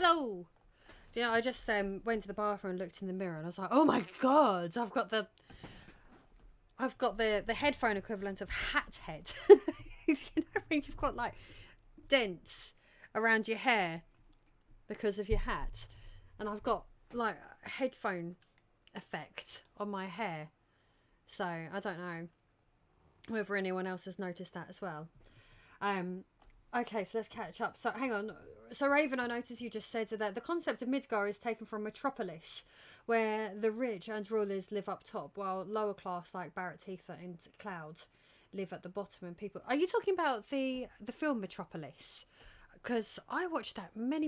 hello. Do you know, I just went to the bathroom and looked in the mirror and I was like, oh my god, I've got the headphone equivalent of hat head. You know, when you've got like dents around your hair because of your hat, and I've got like a headphone effect on my hair. So I don't know whether anyone else has noticed that as well. Okay, so let's catch up. So hang on. So Raven, I noticed you just said that the concept of Midgar is taken from Metropolis, where the rich and rulers live up top, while lower class like Barrett, Tifa and Cloud live at the bottom. And people, are you talking about the film Metropolis? Because I watched that many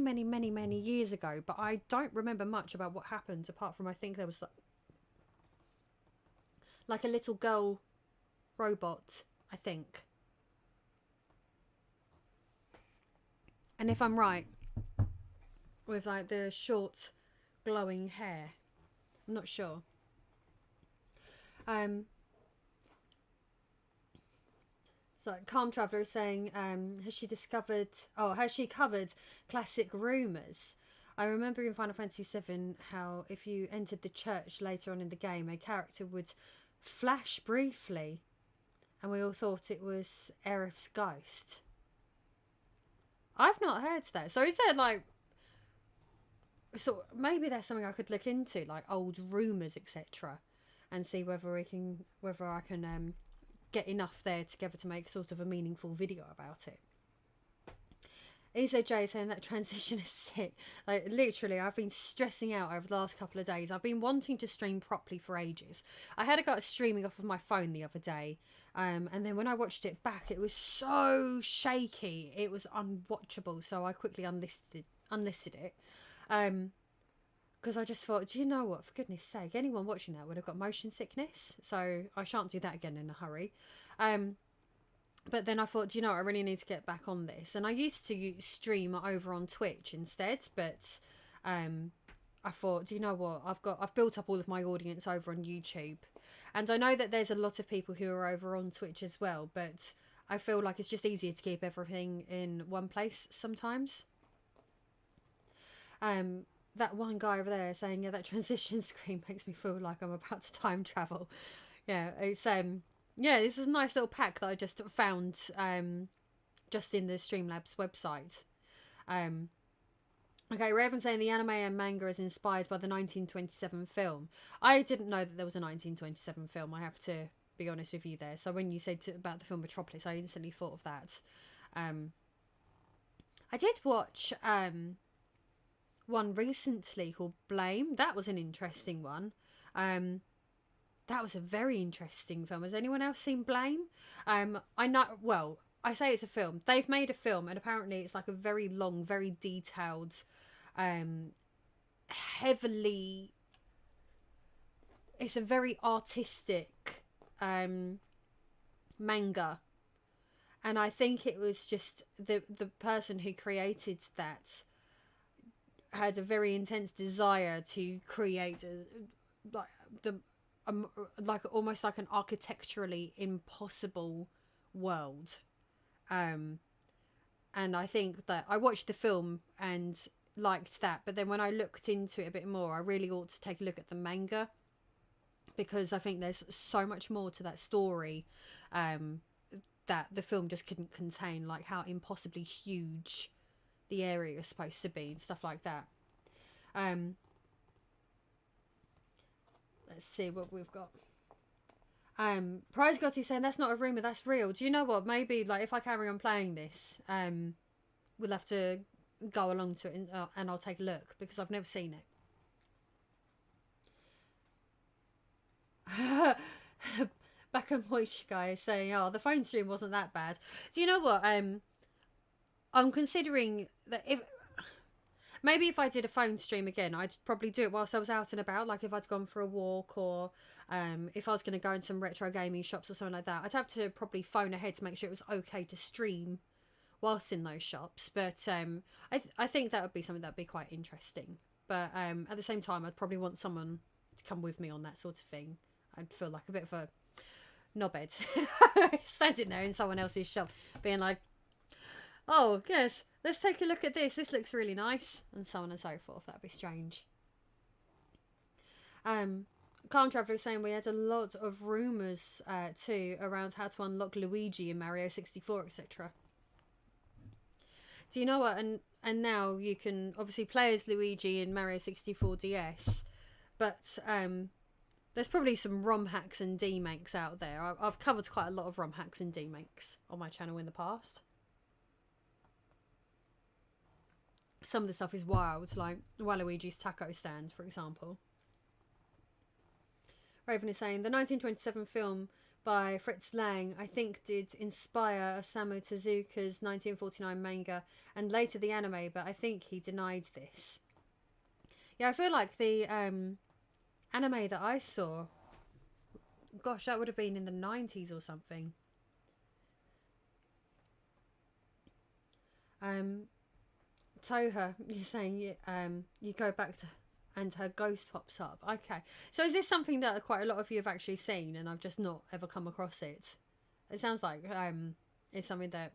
years ago, but I don't remember much about what happened apart from I think there was like a little girl robot, I think. And if I'm right, with like the short glowing hair, I'm not sure. So Calm Traveller is saying, has she covered classic rumours? I remember in Final Fantasy VII how if you entered the church later on in the game, a character would flash briefly, and we all thought it was Aerith's ghost. I've not heard that. So is there like, so maybe there's something I could look into, like old rumours, etc., and see whether I can get enough there together to make sort of a meaningful video about it. EZJ saying that transition is sick. Like literally, I've been stressing out over the last couple of days. I've been wanting to stream properly for ages. I had a go at streaming off of my phone the other day, and then when I watched it back, it was so shaky, it was unwatchable. So I quickly unlisted it, because I just thought, do you know what? For goodness sake, anyone watching that would have got motion sickness. So I shan't do that again in a hurry. But then I thought, do you know what? I really need to get back on this. And I used to stream over on Twitch instead, but I thought, do you know what? I've built up all of my audience over on YouTube, and I know that there's a lot of people who are over on Twitch as well. But I feel like it's just easier to keep everything in one place sometimes. That one guy over there saying, yeah, that transition screen makes me feel like I'm about to time travel. Yeah, it's yeah, this is a nice little pack that I just found just in the Streamlabs website. Okay, Raven saying the anime and manga is inspired by the 1927 film. I didn't know that there was a 1927 film, I have to be honest with you there. So when you said about the film Metropolis, I instantly thought of that. I did watch one recently called Blame. That was an interesting one. That was a very interesting film. Has anyone else seen Blame? I know, well, I say it's a film. They've made a film, and apparently it's like a very long, very detailed, heavily... It's a very artistic manga. And I think it was just the person who created that had a very intense desire to create like almost like an architecturally impossible world, and I think that I watched the film and liked that, but then when I looked into it a bit more, I really ought to take a look at the manga, because I think there's so much more to that story that the film just couldn't contain, like how impossibly huge the area is supposed to be and stuff like that. Let's see what we've got. Prize Gotti saying that's not a rumour, that's real. Do you know what? Maybe like if I carry on playing this, we'll have to go along to it and I'll take a look, because I've never seen it. Back and Moish guy saying, oh, the phone stream wasn't that bad. Do you know what? I'm considering that maybe if I did a phone stream again, I'd probably do it whilst I was out and about, like if I'd gone for a walk, or if I was going to go in some retro gaming shops or something like that. I'd have to probably phone ahead to make sure it was okay to stream whilst in those shops. But I think that would be something that would be quite interesting. But at the same time, I'd probably want someone to come with me on that sort of thing. I'd feel like a bit of a knobhead standing there in someone else's shop being like, oh, yes, let's take a look at this. This looks really nice. And so on and so forth. That'd be strange. Calm Traveller is saying we had a lot of rumours too around how to unlock Luigi in Mario 64, etc. Do you know what? And now you can obviously play as Luigi in Mario 64 DS, but there's probably some ROM hacks and demakes out there. I've covered quite a lot of ROM hacks and demakes on my channel in the past. Some of the stuff is wild, like Waluigi's taco stand, for example. Raven is saying the 1927 film by Fritz Lang, I think, did inspire Osamu Tezuka's 1949 manga and later the anime, but I think he denied this. Yeah, I feel like the anime that I saw, gosh, that would have been in the 90s or something. Toha, you're saying you go back to and her ghost pops up. Okay, so is this something that quite a lot of you have actually seen and I've just not ever come across it? It sounds like it's something that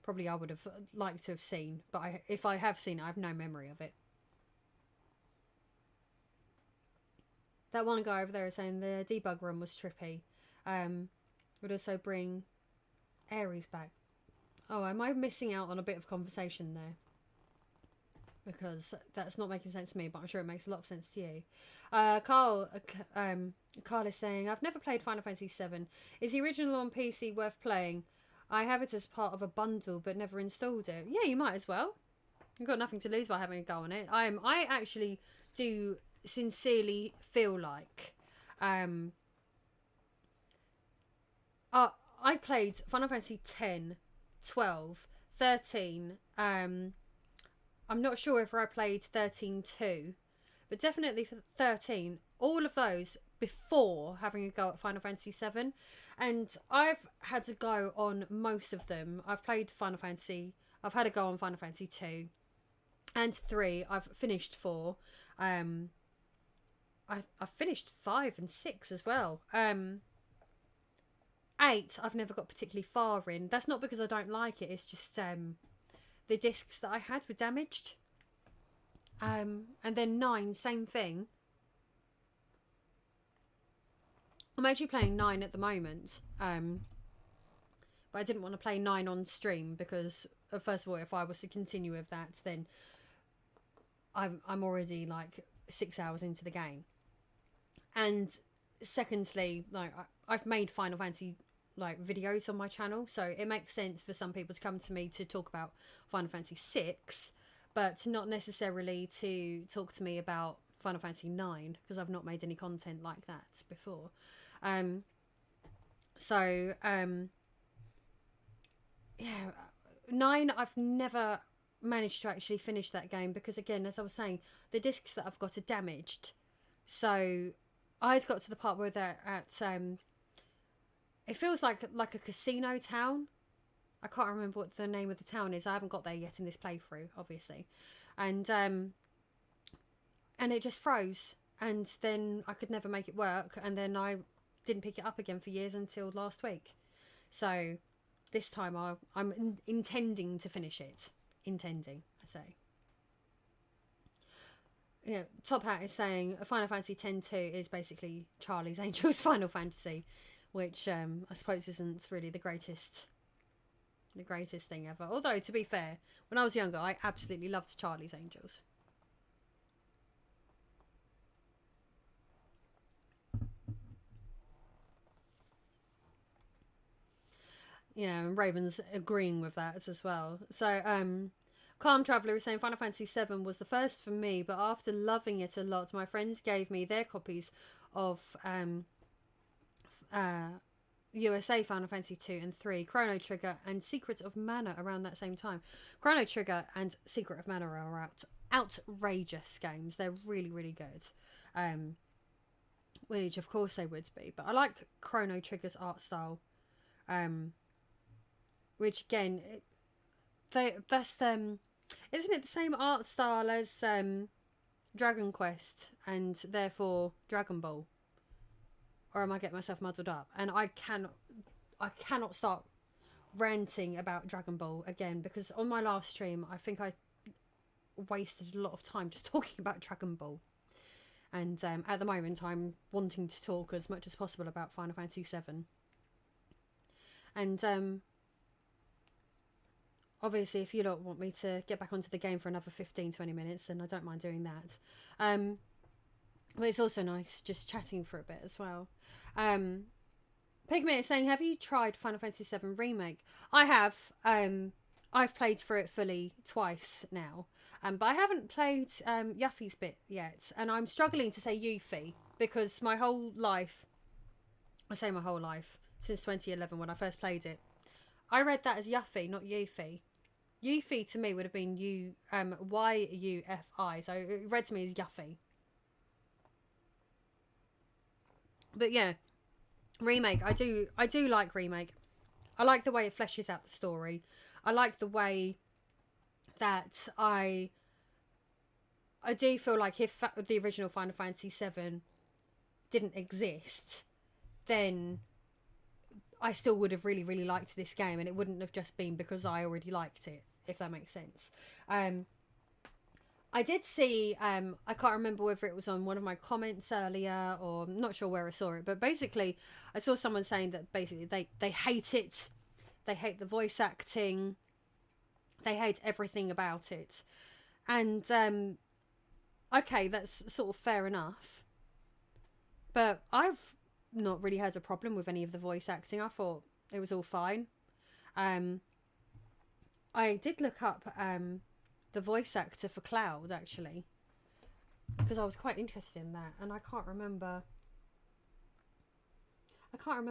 probably I would have liked to have seen, but if I have seen it, I have no memory of it. That one guy over there is saying the debug room was trippy. Would also bring Ares back. Oh, am I missing out on a bit of conversation there? Because that's not making sense to me, but I'm sure it makes a lot of sense to you. Carl is saying, I've never played Final Fantasy VII. Is the original on PC worth playing? I have it as part of a bundle, but never installed it. Yeah, you might as well. You've got nothing to lose by having a go on it. I actually do sincerely feel like... I played Final Fantasy 10, 12, 13... I'm not sure if I played 13-2, but definitely for 13, all of those before having a go at Final Fantasy 7. And I've had to go on most of them. I've played Final Fantasy, I've had a go on Final Fantasy 2 and 3. I've finished 4. I've finished 5 and 6 as well. 8 I've never got particularly far in. That's not because I don't like it, it's just... the discs that I had were damaged. And then 9, same thing. I'm actually playing 9 at the moment. But I didn't want to play 9 on stream because, first of all, if I was to continue with that, then I'm already like 6 hours into the game. And secondly, like I've made Final Fantasy like videos on my channel, so it makes sense for some people to come to me to talk about Final Fantasy 6, but not necessarily to talk to me about Final Fantasy 9 because I've not made any content like that before. Yeah, 9 I've never managed to actually finish that game because, again, as I was saying, the discs that I've got are damaged. So I'd got to the part where they're at it feels like a casino town. I can't remember what the name of the town is. I haven't got there yet in this playthrough, obviously. And it just froze. And then I could never make it work. And then I didn't pick it up again for years until last week. So this time I'm intending to finish it. Intending, I say. Yeah, Top Hat is saying Final Fantasy X-2 is basically Charlie's Angels Final Fantasy, which I suppose isn't really the greatest thing ever. Although, to be fair, when I was younger, I absolutely loved Charlie's Angels. Yeah, and Raven's agreeing with that as well. So, Calm Traveller is saying Final Fantasy VII was the first for me, but after loving it a lot, my friends gave me their copies of USA Final Fantasy 2 and 3, Chrono Trigger and Secret of Mana around that same time. Chrono Trigger and Secret of Mana are outrageous games. They're really, really good. Which of course they would be. But I like Chrono Trigger's art style. Which again, isn't it the same art style as Dragon Quest and therefore Dragon Ball? Or am I getting myself muddled up? And I cannot start ranting about Dragon Ball again, because on my last stream I think I wasted a lot of time just talking about Dragon Ball. And at the moment I'm wanting to talk as much as possible about Final Fantasy VII. And obviously if you don't want me to get back onto the game for another 15-20 minutes, then I don't mind doing that. But it's also nice just chatting for a bit as well. Pigment is saying, have you tried Final Fantasy VII Remake? I have. I've played through it fully twice now. But I haven't played Yuffie's bit yet. And I'm struggling to say Yuffie because my whole life, I say my whole life, since 2011 when I first played it, I read that as Yuffie, not Yuffie. Yuffie to me would have been Y-U-F-I. So it read to me as Yuffie. But yeah, Remake. I do like Remake. I like the way it fleshes out the story. I like the way that I do feel like if the original Final Fantasy VII didn't exist, then I still would have really, really liked this game, and it wouldn't have just been because I already liked it, if that makes sense. I did see, I can't remember whether it was on one of my comments earlier, or I'm not sure where I saw it, but basically I saw someone saying that basically they hate it. They hate the voice acting. They hate everything about it. And, okay, that's sort of fair enough. But I've not really had a problem with any of the voice acting. I thought it was all fine. I did look up, the voice actor for Cloud, actually, because I was quite interested in that, and I can't remember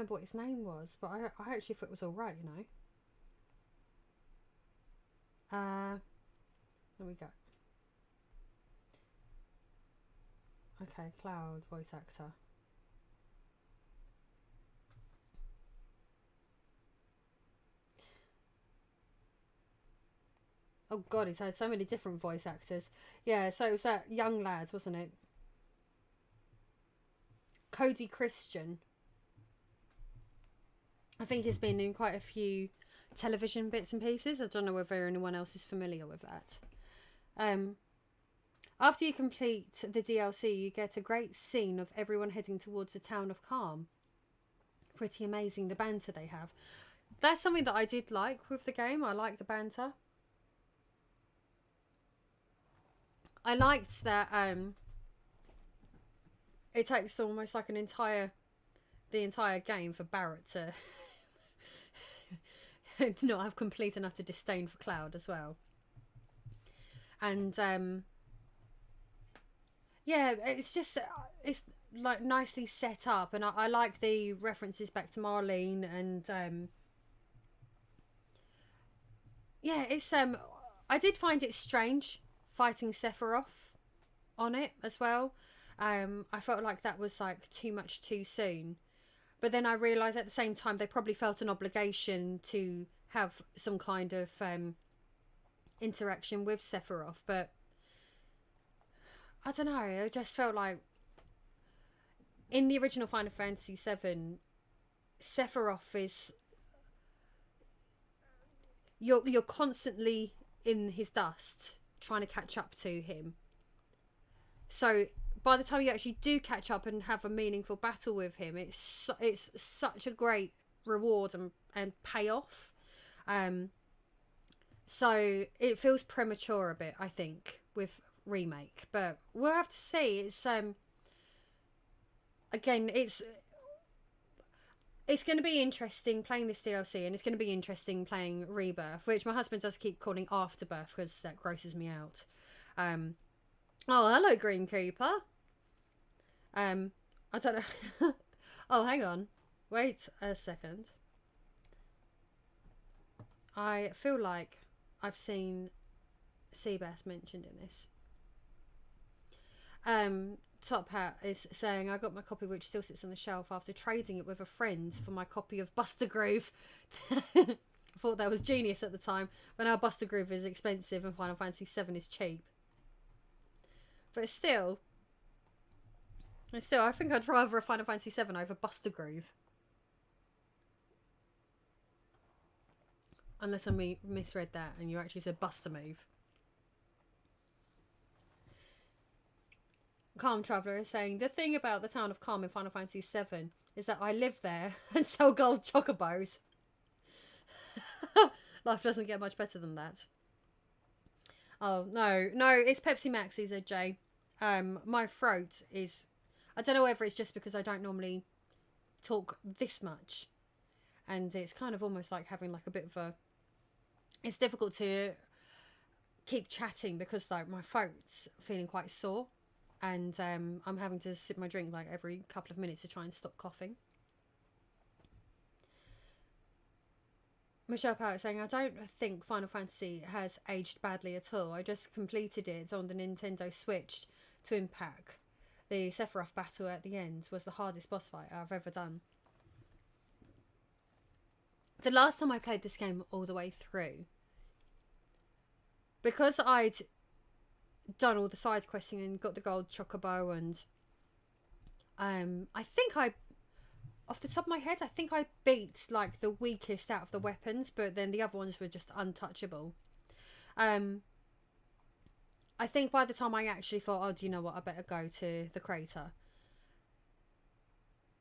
what his name was, but I actually thought it was alright, you know. There we go. Okay, Cloud voice actor. Oh god, he's had so many different voice actors. Yeah, so it was that young lad, wasn't it? Cody Christian. I think he's been in quite a few television bits and pieces. I don't know whether anyone else is familiar with that. After you complete the DLC, you get a great scene of everyone heading towards the town of Calm. Pretty amazing, the banter they have. That's something that I did like with the game. I like the banter. I liked that it takes almost like the entire game for Barrett to not have complete enough to disdain for Cloud as well. And yeah, it's just it's like nicely set up, and I like the references back to Marlene, and yeah, it's I did find it strange fighting Sephiroth on it as well. I felt like that was like too much too soon. But then I realised at the same time they probably felt an obligation to have some kind of interaction with Sephiroth. But I don't know, it just felt like in the original Final Fantasy VII, Sephiroth is... You're constantly in his dust trying to catch up to him. So by the time you actually do catch up and have a meaningful battle with him, it's such a great reward and payoff. So it feels premature a bit, I think, with Remake, but we'll have to see. It's again, it's going to be interesting playing this DLC, and it's going to be interesting playing Rebirth, which my husband does keep calling Afterbirth because that grosses me out. Oh, hello, Green Cooper. I don't know. Oh, hang on. Wait a second. I feel like I've seen Seabass mentioned in this. Top Hat is saying, I got my copy which still sits on the shelf after trading it with a friend for my copy of Buster Groove. I thought that was genius at the time, but now Buster Groove is expensive and Final Fantasy VII is cheap. But still, I think I'd rather a Final Fantasy VII over Buster Groove. Unless I misread that and you actually said Buster move. Calm Traveller is saying, the thing about the town of Calm in Final Fantasy VII is that I live there and sell gold chocobos. Life doesn't get much better than that. Oh, no, it's Pepsi Max, he said Jay. My throat is... I don't know whether it's just because I don't normally talk this much. And it's kind of almost like having like a bit of a... It's difficult to keep chatting because like my throat's feeling quite sore. And I'm having to sip my drink like every couple of minutes to try and stop coughing. Michelle Power saying, I don't think Final Fantasy has aged badly at all. I just completed it on the Nintendo Switch to Impact. The Sephiroth battle at the end was the hardest boss fight I've ever done. The last time I played this game all the way through, because I'd done all the side questing and got the gold chocobo, and I think off the top of my head, I think I beat like the weakest out of the weapons, but then the other ones were just untouchable. I think by the time I actually thought, oh, do you know what, I better go to the crater.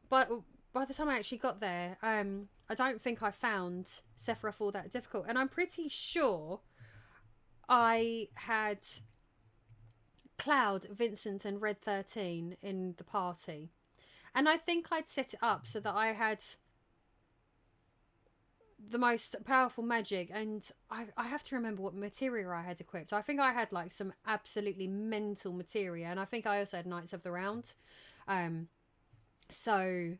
But by the time I actually got there, I don't think I found Sephiroth all that difficult. And I'm pretty sure I had Cloud, Vincent and Red 13 in the party. And I think I'd set it up so that I had the most powerful magic, and I have to remember what materia I had equipped. I think I had like some absolutely mental materia, and I think I also had Knights of the Round. So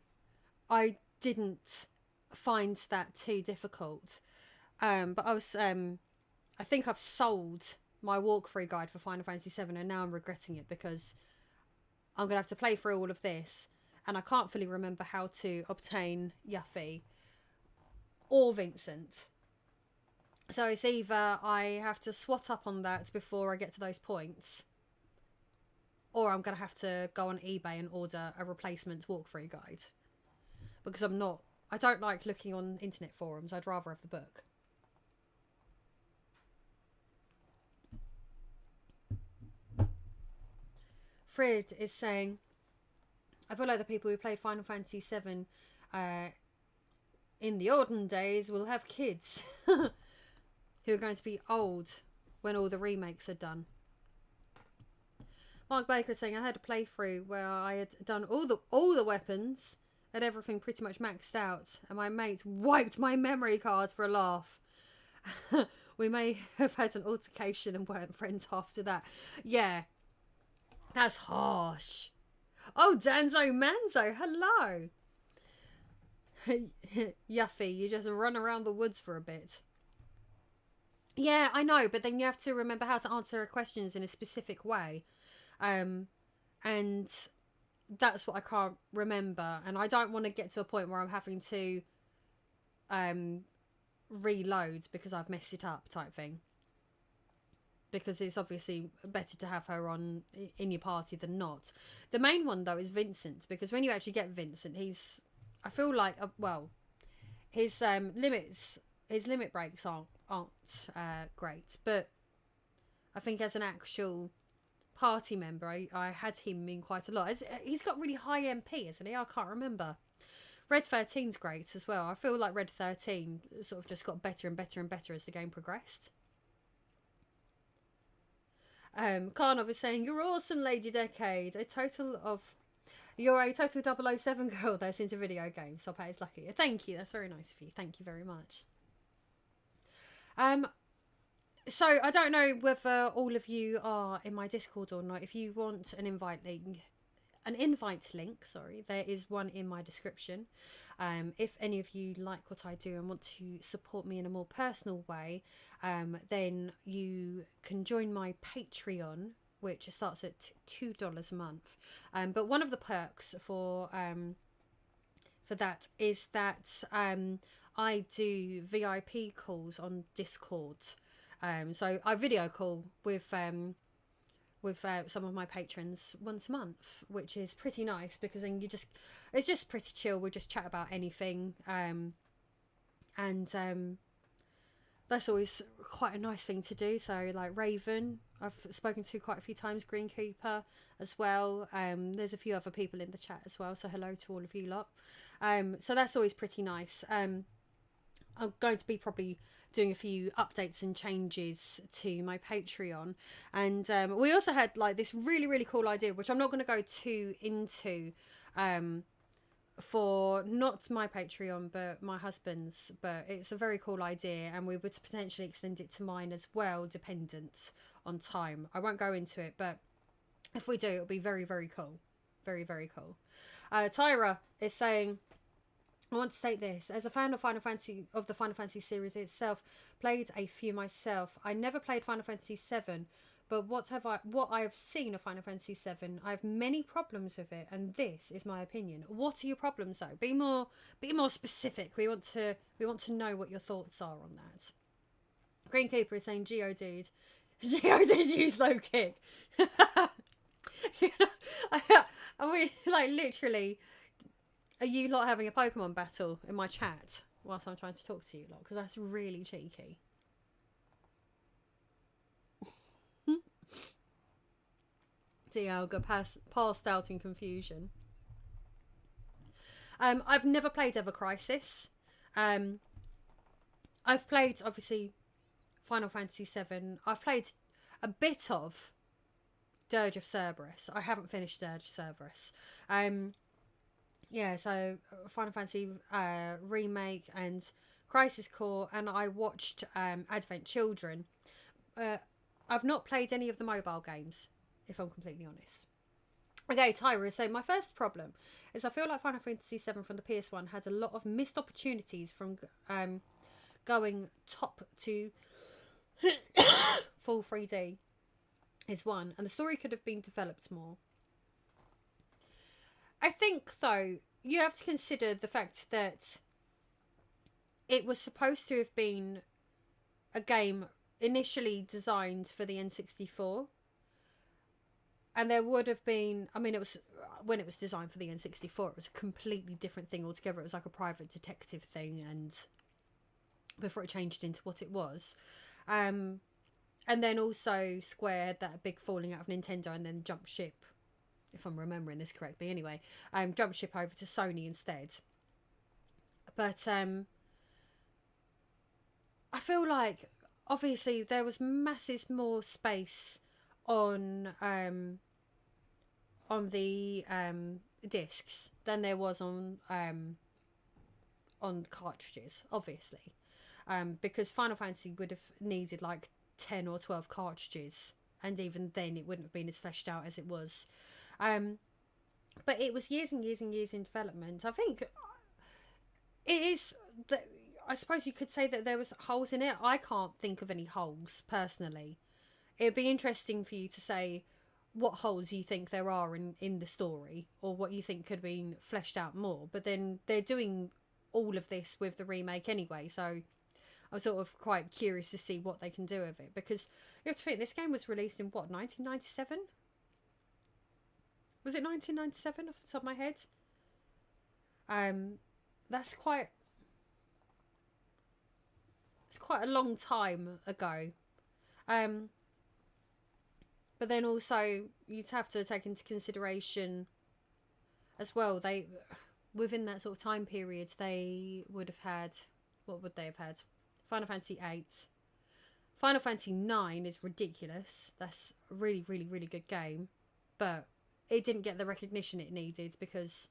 I didn't find that too difficult. But I was I think I've sold my walkthrough guide for Final Fantasy VII, and now I'm regretting it because I'm going to have to play through all of this, and I can't fully remember how to obtain Yuffie or Vincent. So it's either I have to swat up on that before I get to those points, or I'm going to have to go on eBay and order a replacement walkthrough guide. Because I don't like looking on internet forums. I'd rather have the book. Fred is saying, I feel like the people who played Final Fantasy VII in the olden days will have kids who are going to be old when all the remakes are done. Mark Baker is saying, I had a playthrough where I had done all the weapons, had everything pretty much maxed out, and my mate wiped my memory card for a laugh. We may have had an altercation and weren't friends after that. Yeah, that's harsh. Oh, Danzo Manzo, hello. Yuffie, you just run around the woods for a bit. Yeah, I know, but then you have to remember how to answer questions in a specific way. And that's what I can't remember. And I don't want to get to a point where I'm having to reload because I've messed it up type thing. Because it's obviously better to have her in your party than not. The main one, though, is Vincent. Because when you actually get Vincent, I feel like, his limit breaks aren't great. But I think as an actual party member, I had him in quite a lot. He's got really high MP, isn't he? I can't remember. Red 13's great as well. I feel like Red 13 sort of just got better and better and better as the game progressed. Karnov is saying, you're awesome, Lady Decade. You're a total 007 girl that's into video games. So is lucky. Thank you. That's very nice of you. Thank you very much. So I don't know whether all of you are in my Discord or not. If you want an invite link, there is one in my description. If any of you like what I do and want to support me in a more personal way, then you can join my Patreon, which starts at $2 a month. But one of the perks for that is that I do VIP calls on Discord. So I video call with some of my patrons once a month, which is pretty nice because then it's just pretty chill. We just chat about anything, and that's always quite a nice thing to do. So like Raven, I've spoken to quite a few times, Green Cooper as well. There's a few other people in the chat as well, so hello to all of you lot. So that's always pretty nice. I'm going to be probably doing a few updates and changes to my Patreon, and we also had like this really cool idea, which I'm not going to go too into for not my Patreon but my husband's, but it's a very cool idea, and we would potentially extend it to mine as well, dependent on time. I won't go into it, but if we do, it'll be very cool. Very cool. Tyra is saying, I want to state this. As a fan of the Final Fantasy series itself, played a few myself. I never played Final Fantasy VII, but what I have seen of Final Fantasy VII, I have many problems with it, and this is my opinion. What are your problems though? Be more specific. We want to know what your thoughts are on that. Green Keeper is saying Geodude. Geodude use low kick. You know, are we like literally? Are you lot having a Pokemon battle in my chat whilst I'm trying to talk to you lot? Because that's really cheeky. Dialga passed out in confusion. I've never played Ever Crisis. I've played, obviously, Final Fantasy VII. I've played a bit of Dirge of Cerberus. I haven't finished Dirge of Cerberus. Yeah, so Final Fantasy Remake and Crisis Core, and I watched Advent Children. I've not played any of the mobile games, if I'm completely honest. Okay, Tyra is saying, my first problem is I feel like Final Fantasy VII from the PS1 had a lot of missed opportunities from going top to full 3D is one, and the story could have been developed more. I think, though, you have to consider the fact that it was supposed to have been a game initially designed for the N64. And there would have been, I mean, it was, when it was designed for the N64, it was a completely different thing altogether. It was like a private detective thing, and before it changed into what it was. And then also Square had that big falling out of Nintendo and then jumped ship, if I'm remembering this correctly anyway, jump ship over to Sony instead. But I feel like obviously there was massive more space on the discs than there was on cartridges, obviously, because Final Fantasy would have needed like 10 or 12 cartridges, and even then it wouldn't have been as fleshed out as it was. But it was years and years and years in development. I think it is that, I suppose you could say that there was holes in it. I can't think of any holes personally. It'd be interesting for you to say what holes you think there are in the story, or what you think could have been fleshed out more. But then they're doing all of this with the remake anyway, so I'm sort of quite curious to see what they can do with it, because you have to think this game was released in what, 1997? Was it 1997 off the top of my head? That's quite... It's quite a long time ago. But then also, you'd have to take into consideration as well, they, within that sort of time period, they would have had... What would they have had? Final Fantasy VIII. Final Fantasy IX is ridiculous. That's a really, really, really good game. But it didn't get the recognition it needed because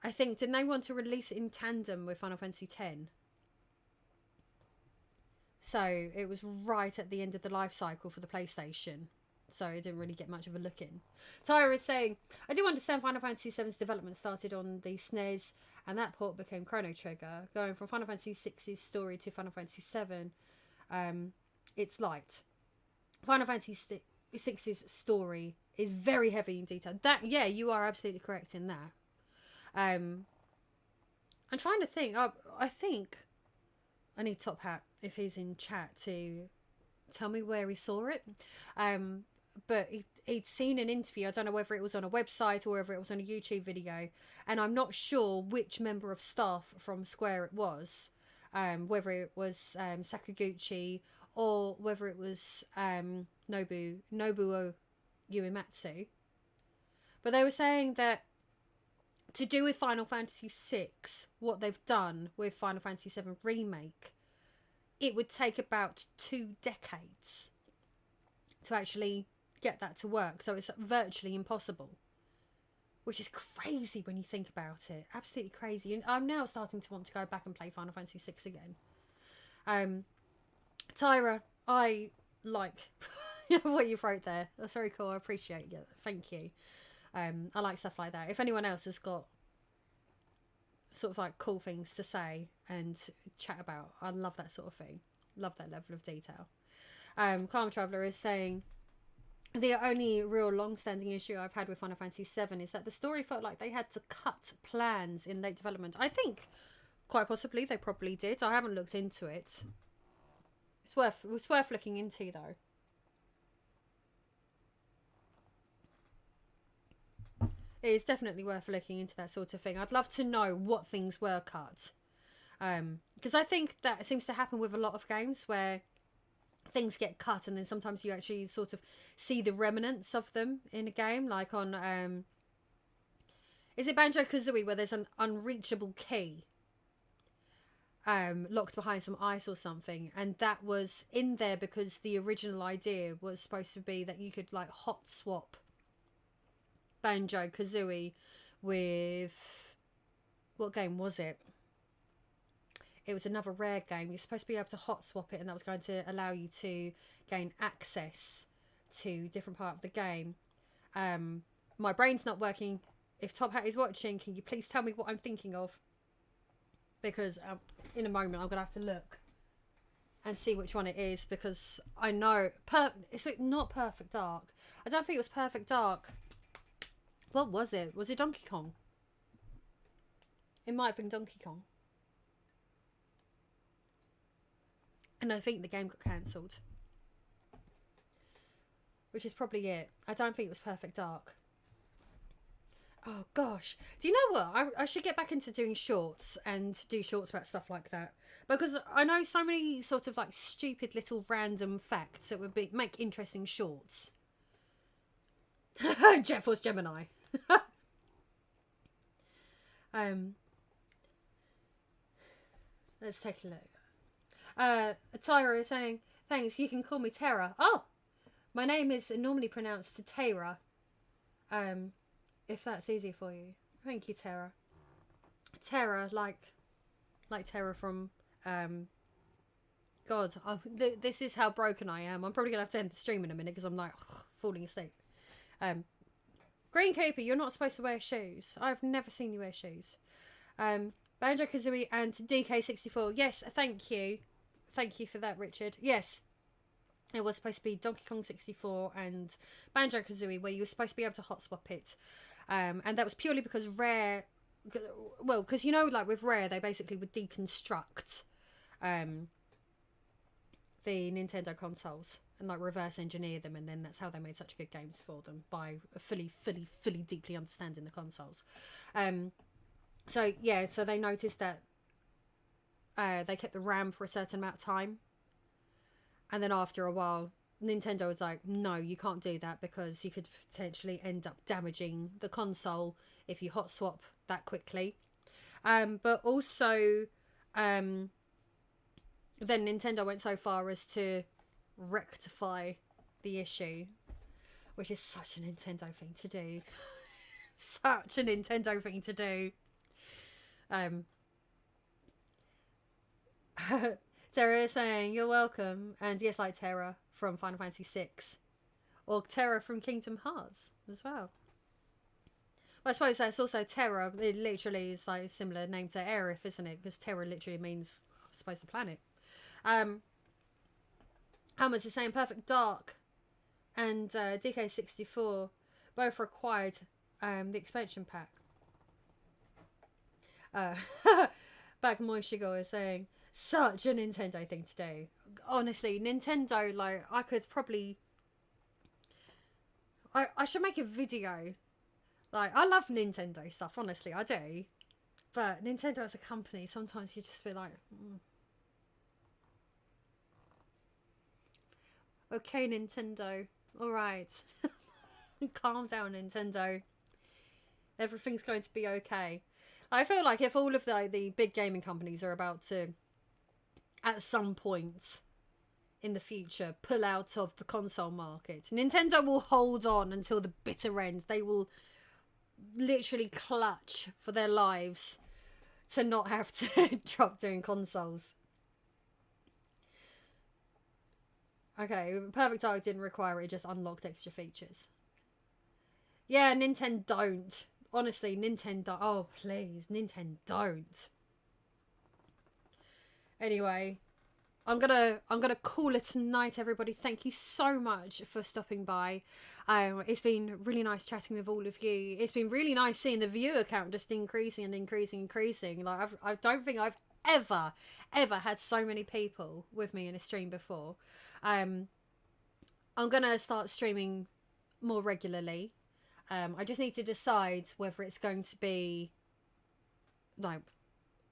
I think, didn't they want to release it in tandem with Final Fantasy X? So it was right at the end of the life cycle for the PlayStation. So it didn't really get much of a look in. Tyra is saying, I do understand Final Fantasy VII's development started on the SNES, and that port became Chrono Trigger. Going from Final Fantasy VI's story to Final Fantasy VII, it's light. Final Fantasy VI's story is very heavy in detail. That, yeah, you are absolutely correct in that. I'm trying to think. I think I need Top Hat, if he's in chat, to tell me where he saw it. But he'd seen an interview. I don't know whether it was on a website or whether it was on a YouTube video, and I'm not sure which member of staff from Square it was. whether it was Sakaguchi or whether it was Nobuo Uematsu. But they were saying that to do with Final Fantasy VI, what they've done with Final Fantasy VII Remake, it would take about 2 decades to actually get that to work. So it's virtually impossible. Which is crazy when you think about it. Absolutely crazy. And I'm now starting to want to go back and play Final Fantasy VI again. Tyra, I like what you wrote there. That's very cool. I appreciate it. Thank you. I like stuff like that. If anyone else has got sort of like cool things to say and chat about, I love that sort of thing. Love that level of detail. Karma Traveller is saying, the only real long-standing issue I've had with Final Fantasy VII is that the story felt like they had to cut plans in late development. I think quite possibly they probably did. I haven't looked into it. It's worth looking into though. It is definitely worth looking into that sort of thing. I'd love to know what things were cut. Because I think that seems to happen with a lot of games where things get cut and then sometimes you actually sort of see the remnants of them in a game. Like on... is it Banjo-Kazooie where there's an unreachable key locked behind some ice or something? And that was in there because the original idea was supposed to be that you could like hot swap Banjo-Kazooie with... what game was it? It was another Rare game. You're supposed to be able to hot swap it and that was going to allow you to gain access to different part of the game. My brain's not working. If Top Hat is watching, can you please tell me what I'm thinking of? Because in a moment I'm going to have to look and see which one it is, because I know... it's not Perfect Dark. I don't think it was Perfect Dark. What was it? Was it Donkey Kong? It might have been Donkey Kong. And I think the game got cancelled. Which is probably it. I don't think it was Perfect Dark. Oh gosh. Do you know what? I should get back into doing shorts and do shorts about stuff like that. Because I know so many sort of like stupid little random facts that would make interesting shorts. Jet Force Gemini. Let's take a look. Tyra is saying, thanks, you can call me Terra. Oh, my name is normally pronounced Terra. If that's easy for you. Thank you, Terra. Terra, like Terra from, God, this is how broken I am. I'm probably going to have to end the stream in a minute because I'm like, falling asleep. Green Cooper, you're not supposed to wear shoes. I've never seen you wear shoes. Banjo-Kazooie and DK64. Yes, thank you. Thank you for that, Richard. Yes, it was supposed to be Donkey Kong 64 and Banjo-Kazooie where you were supposed to be able to hot swap it. And that was purely because Rare... Well, because, you know, like with Rare, they basically would deconstruct the Nintendo consoles and like reverse engineer them, and then that's how they made such good games for them, by fully deeply understanding the consoles. So yeah, so they noticed that they kept the RAM for a certain amount of time, and then after a while Nintendo was like, no, you can't do that because you could potentially end up damaging the console if you hot swap that quickly. But also then Nintendo went so far as to rectify the issue, which is such a Nintendo thing to do. Such a Nintendo thing to do. Terra is saying, you're welcome. And yes, like Terra from Final Fantasy VI. Or Terra from Kingdom Hearts as well. Well, I suppose that's also Terra. It literally is like a similar name to Aerith, isn't it? Because Terra literally means, I suppose, the planet. Hammer's is saying Perfect Dark and DK64 both required the expansion pack. Back Moishigo is saying, such a Nintendo thing to do. Honestly, Nintendo, like, I could probably... I should make a video. Like, I love Nintendo stuff, honestly, I do. But Nintendo as a company, sometimes you just feel like... Okay, Nintendo. All right. Calm down, Nintendo. Everything's going to be okay. I feel like if all of the big gaming companies are about to, at some point in the future, pull out of the console market, Nintendo will hold on until the bitter end. They will literally clutch for their lives to not have to drop doing consoles. Okay, Perfect Dark didn't require it, just unlocked extra features. Yeah, Nintendo don't. Honestly, Nintendo. Oh, please, Nintendo don't. Anyway, I'm gonna call it tonight, everybody. Thank you so much for stopping by. It's been really nice chatting with all of you. It's been really nice seeing the viewer count just increasing and increasing. Like I don't think I've ever had so many people with me in a stream before. I'm gonna start streaming more regularly. I just need to decide whether it's going to be like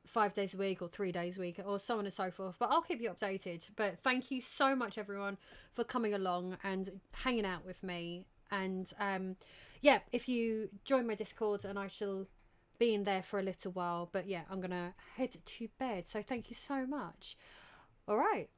5 days a week or 3 days a week or so on and so forth, but I'll keep you updated. But thank you so much, everyone, for coming along and hanging out with me. And yeah, if you join my Discord, and I shall be in there for a little while, but yeah, I'm gonna head to bed, so thank you so much. All right.